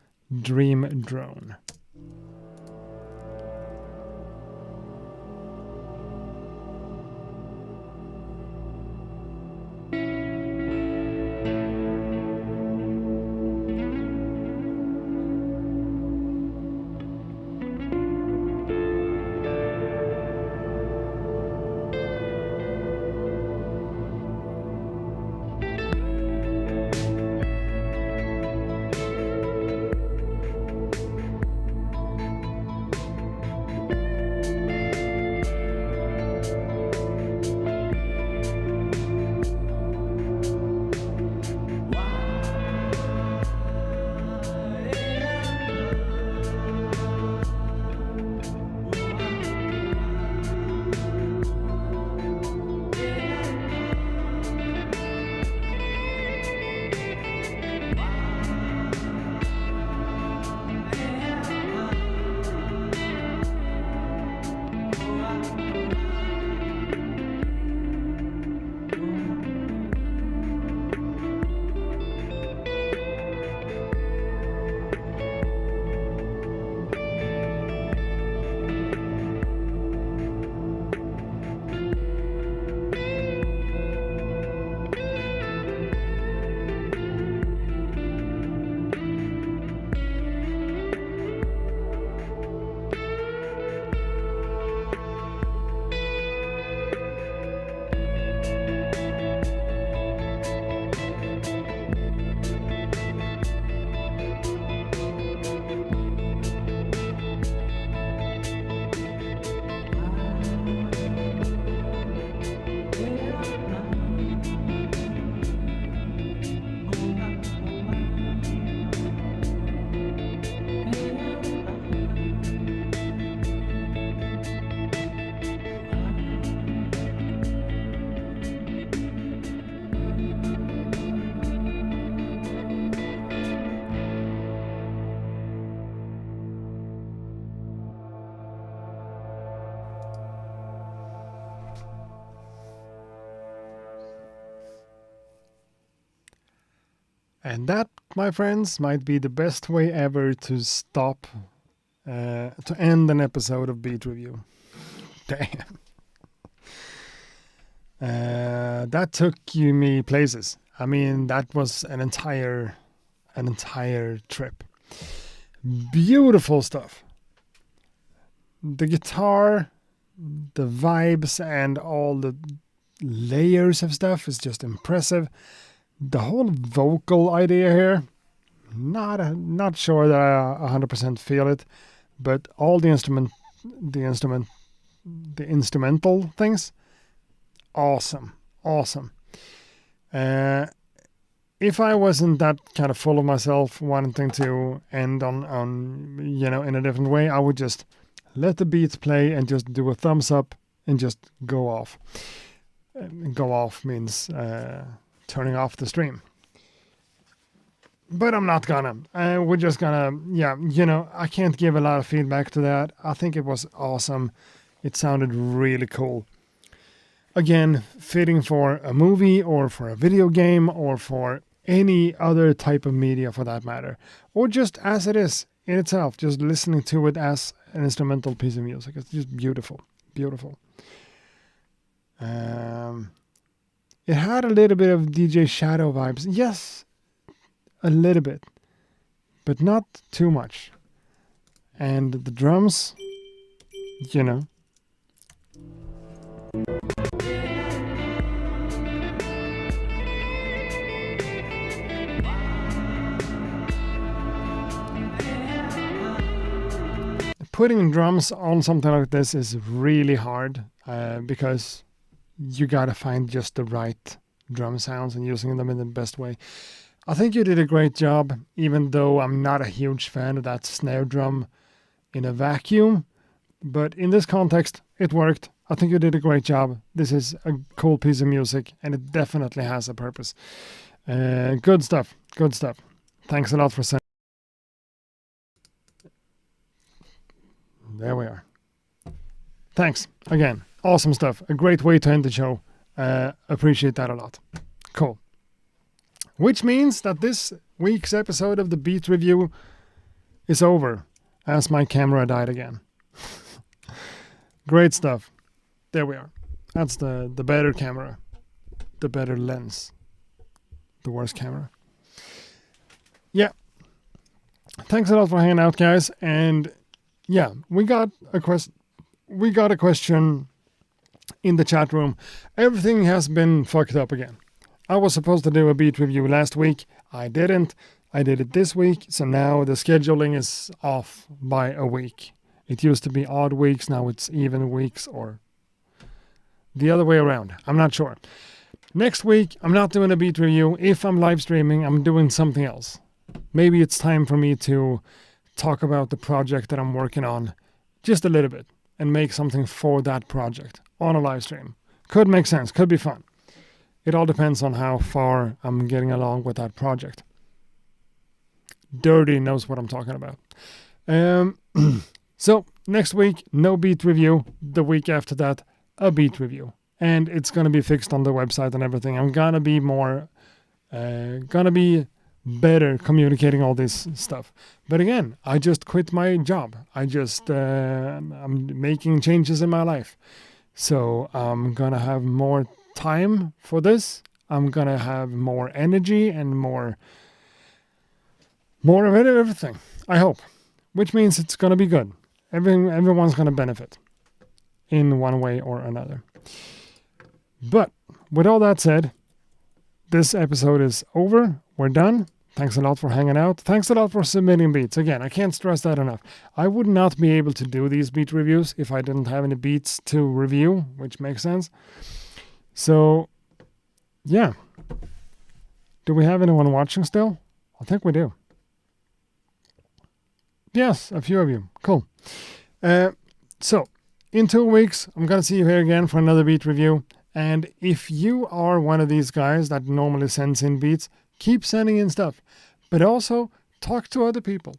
Dream Drone. And that, my friends, might be the best way ever to stop, to end an episode of Beat Review. Damn. That took me places. I mean, that was an entire trip. Beautiful stuff. The guitar, the vibes, and all the layers of stuff is just impressive. The whole vocal idea here, not sure that I 100% feel it, but all the instrumental things, awesome. If I wasn't that kind of full of myself, wanting to end on in a different way, I would just let the beats play and just do a thumbs up and just go off. Go off means turning off the stream. But I'm not gonna. We're just gonna, I can't give a lot of feedback to that. I think it was awesome. It sounded really cool. Again, fitting for a movie or for a video game or for any other type of media for that matter. Or just as it is in itself, just listening to it as an instrumental piece of music. It's just beautiful. Beautiful. It had a little bit of DJ Shadow vibes. Yes, a little bit, but not too much. And the drums, putting drums on something like this is really hard because you gotta find just the right drum sounds and using them in the best way. I think you did a great job, even though I'm not a huge fan of that snare drum in a vacuum. But in this context, it worked. I think you did a great job. This is a cool piece of music, and it definitely has a purpose. Good stuff. Thanks a lot for sending. There we are. Thanks again. Awesome stuff. A great way to end the show. Appreciate that a lot. Cool. Which means that this week's episode of the Beat Review is over, as my camera died again. Great stuff. There we are. That's the better camera. The better lens. The worst camera. Yeah. Thanks a lot for hanging out, guys. And yeah, we got a question in the chat room. Everything has been fucked up again. I was supposed to do a beat review last week. I didn't. I did it this week. So now the scheduling is off by a week. It used to be odd weeks. Now it's even weeks, or the other way around. I'm not sure. Next week, I'm not doing a beat review. If I'm live streaming, I'm doing something else. Maybe it's time for me to talk about the project that I'm working on just a little bit and make something for that project on a live stream. Could make sense. Could be fun. It all depends on how far I'm getting along with that project. Dirty knows what I'm talking about. So next week, no beat review. The week after that, a beat review. And it's going to be fixed on the website and everything. I'm going to be better communicating all this stuff. But again, I just quit my job. I'm making changes in my life. So I'm going to have more time for this. I'm going to have more energy and more of everything, I hope. Which means it's going to be good. Everyone's going to benefit in one way or another. But with all that said, this episode is over. We're done. Thanks a lot for hanging out. Thanks a lot for submitting beats. Again, I can't stress that enough. I would not be able to do these beat reviews if I didn't have any beats to review, which makes sense. So, yeah. Do we have anyone watching still? I think we do. Yes, a few of you. Cool. So, in 2 weeks, I'm going to see you here again for another beat review. And if you are one of these guys that normally sends in beats, keep sending in stuff. But also, talk to other people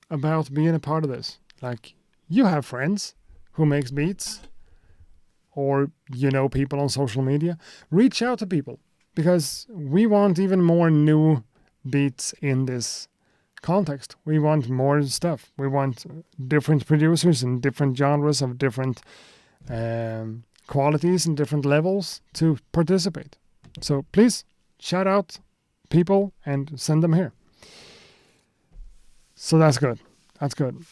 about being a part of this. Like, you have friends who makes beats, or you know people on social media. Reach out to people, because we want even more new beats in this context. We want more stuff. We want different producers and different genres of different qualities and different levels to participate. So please shout out people and send them here. So that's good. That's good.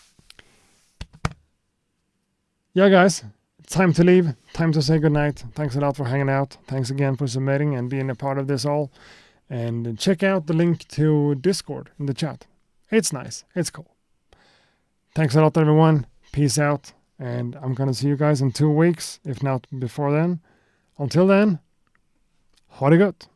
Yeah, guys, it's time to leave. Time to say goodnight. Thanks a lot for hanging out. Thanks again for submitting and being a part of this all. And check out the link to Discord in the chat. It's nice. It's cool. Thanks a lot, everyone. Peace out. And I'm going to see you guys in 2 weeks, if not before then. Until then, ha det gott.